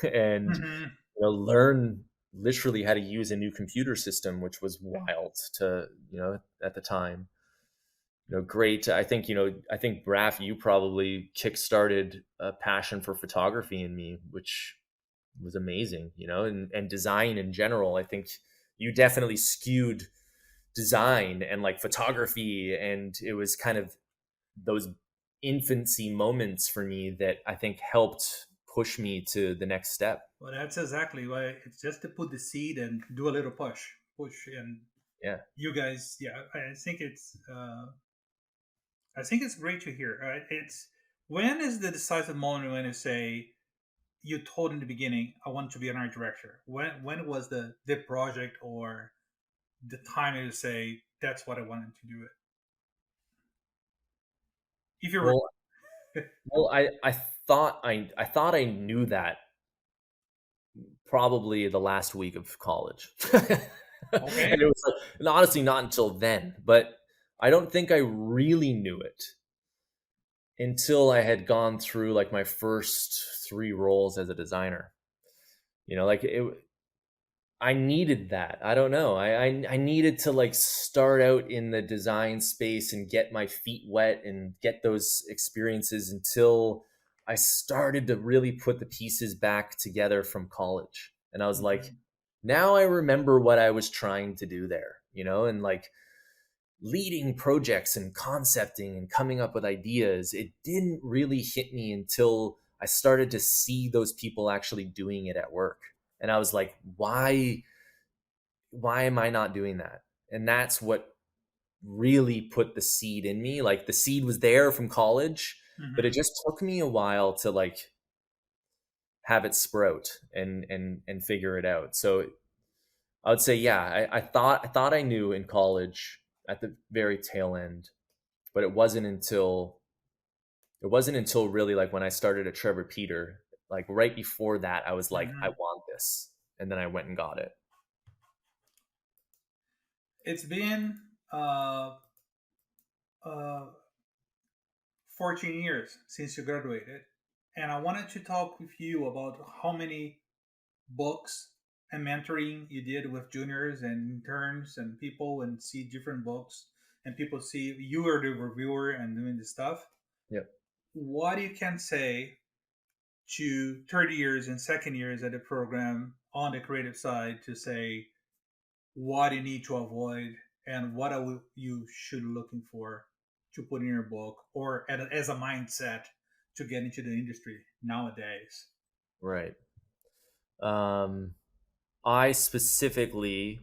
and Mhm. learn literally how to use a new computer system, which was wild to at the time. Great. I think Braf, you probably kickstarted a passion for photography in me, which was amazing. And design in general. I think you definitely skewed design and like photography, and it was kind of those infancy moments for me that I think helped push me to the next step. Well, that's exactly why it's just to put the seed and do a little push, and Yeah. you guys, yeah, I think it's great to hear. It's when is the decisive moment when you say you told in the beginning, I want to be an art director. When was the project or the time you say that's what I wanted to do it? If you're Well, well, I thought I knew that probably the last week of college. Okay. And it was like, and honestly, not until then. But I don't think I really knew it until I had gone through like my first three roles as a designer. Like I needed that. I don't know. I needed to like start out in the design space and get my feet wet and get those experiences until I started to really put the pieces back together from college. And I was like, Mhm. now I remember what I was trying to do there, and like leading projects and concepting and coming up with ideas. It didn't really hit me until I started to see those people actually doing it at work. And I was like, why am I not doing that? And that's what really put the seed in me. Like the seed was there from college, but it Mhm. just took me a while to like have it sprout and figure it out. So I would say, yeah, I thought I knew in college at the very tail end, but it wasn't until really like when I started at Trevor Peter, like right before that, I was like, I Mhm. want this, and then I went and got it. It's been uh 14 years since you graduated, and I wanted to talk with you about how many books and mentoring you did with juniors and interns and people, and see different books, and people see you are the reviewer and doing this stuff. Yep. What you can say to third years and second years at the program on the creative side to say what you need to avoid and what are you should looking for to put in your book or as a mindset to get into the industry nowadays. Right. Um, I specifically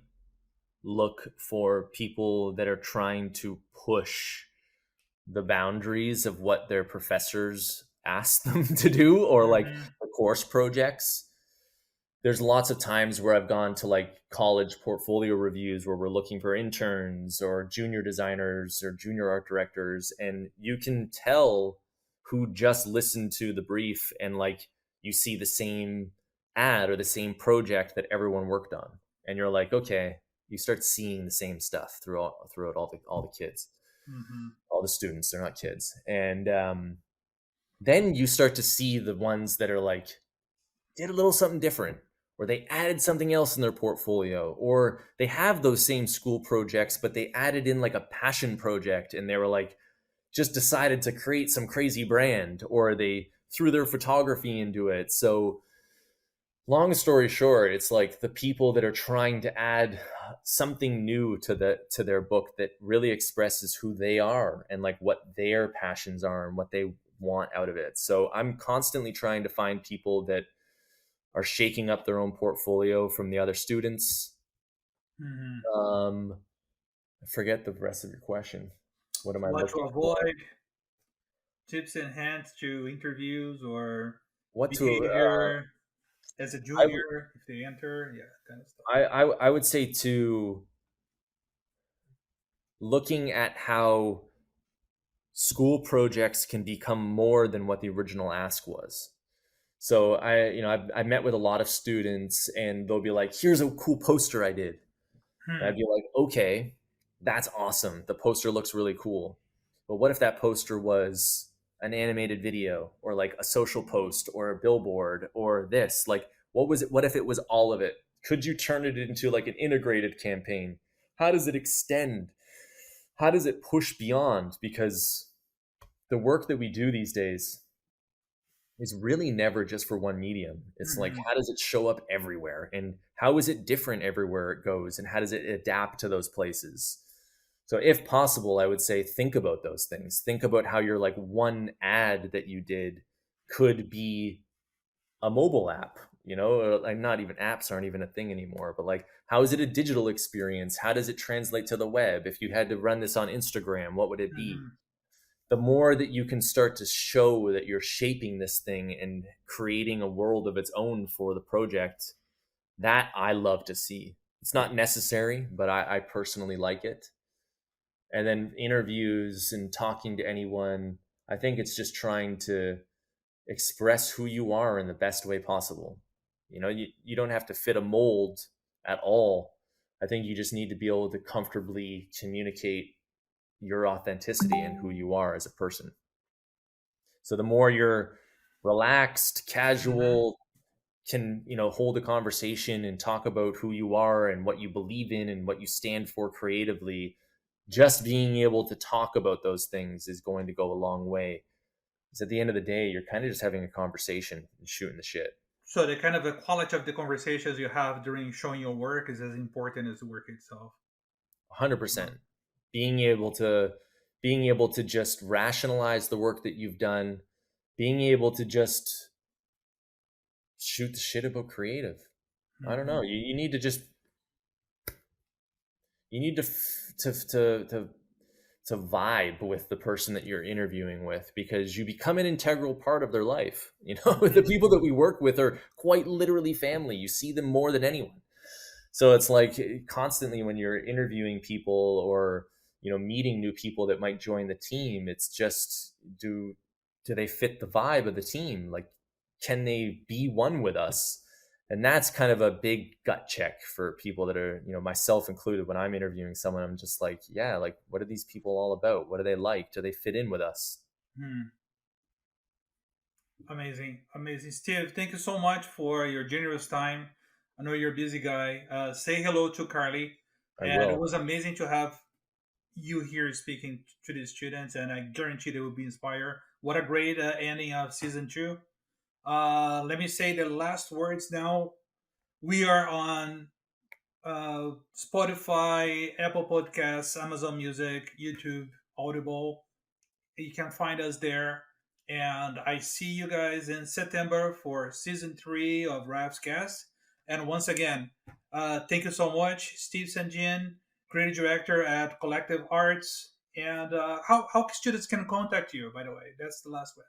look for people that are trying to push the boundaries of what their professors ask them to do, or like Mm-hmm. the course projects. There's lots of times where I've gone to like college portfolio reviews where we're looking for interns or junior designers or junior art directors, and you can tell who just listened to the brief and like you see the same ad or the same project that everyone worked on, and you're like, okay, you start seeing the same stuff throughout all the kids, Mm-hmm. all the students. They're not kids, and then you start to see the ones that are like did a little something different, or they added something else in their portfolio, or they have those same school projects but they added in like a passion project and they were like just decided to create some crazy brand, or they threw their photography into it. So long story short, it's like the people that are trying to add something new to their book that really expresses who they are and like what their passions are and what they want out of it. So I'm constantly trying to find people that are shaking up their own portfolio from the other students. Mm-hmm. Um, I forget the rest of your question. What am I What to looking for? avoid, tips and hints to interviews or What to behavior as a I would junior if they enter, yeah, kind of stuff. I would say to looking at how school projects can become more than what the original ask was. So I've met with a lot of students and they'll be like, here's a cool poster I did. And I'd Hmm. be like, okay, that's awesome. The poster looks really cool. But what if that poster was an animated video or like a social post or a billboard or this? Like, what was it? What if it was all of it? Could you turn it into like an integrated campaign? How does it extend? How does it push beyond? Because the work that we do these days is really never just for one medium. It's like, Hmm. how does it show up everywhere? And how is it different everywhere it goes? And how does it adapt to those places? So, if possible, I would say think about those things. Think about how your like one ad that you did could be a mobile app, like not even apps aren't even a thing anymore, but like, how is it a digital experience? How does it translate to the web? If you had to run this on Instagram, what would it be? Hmm. The more that you can start to show that you're shaping this thing and creating a world of its own for the project, that I love to see. It's not necessary, but I personally like it. And then interviews and talking to anyone, I think it's just trying to express who you are in the best way possible. You don't have to fit a mold at all. I think you just need to be able to comfortably communicate your authenticity and who you are as a person. So the more you're relaxed, Mm-hmm. casual, can hold a conversation and talk about who you are and what you believe in and what you stand for creatively, just being able to talk about those things is going to go a long way. Because at the end of the day, you're kind of just having a conversation and shooting the shit. So the kind of the quality of the conversations you have during showing your work is as important as the work itself. 100%. Being able to just rationalize the work that you've done, being able to just shoot the shit about creative. I don't Mm-hmm. know. You need to just you need to vibe with the person that you're interviewing with, because you become an integral part of their life. The Mm-hmm. people that we work with are quite literally family. You see them more than anyone. So it's like constantly when you're interviewing people or meeting new people that might join the team, it's just do they fit the vibe of the team? Like, can they be one with us? And that's kind of a big gut check for people that are, myself included. When I'm interviewing someone, I'm just like, yeah, like, what are these people all about? What do they like? Do they fit in with us? Hmm. Amazing, amazing, Steve. Thank you so much for your generous time. I know you're a busy guy. Say hello to Carly, I and it will. was amazing to have you here speaking to the students, and I guarantee they will be inspired. What a great ending of season two. Let me say the last words now. We are on Spotify, Apple Podcasts, Amazon Music, YouTube, Audible. You can find us there. And I see you guys in September for season three of Raps Cast. And once again, thank you so much, Steve Sanjin, creative director at Collective Arts. And how students can contact you, by the way? That's the last question.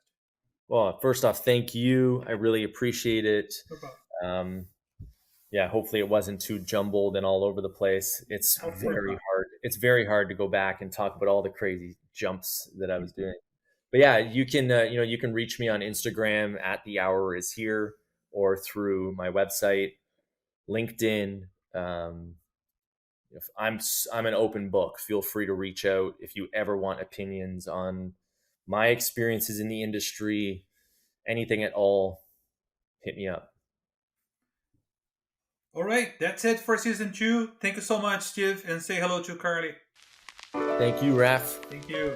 Well, first off, thank you. I really appreciate it. No problem. Um, yeah, hopefully it wasn't too jumbled and all over the place. It's Hopefully very not. hard. It's very hard to go back and talk about all the crazy jumps that I was doing. But yeah, you can reach me on Instagram at the hour is here, or through my website, LinkedIn. If I'm an open book. Feel free to reach out if you ever want opinions on my experiences in the industry, anything at all. Hit me up. All right, that's it for season two. Thank you so much, Steve, and say hello to Carly. Thank you, Raf. Thank you.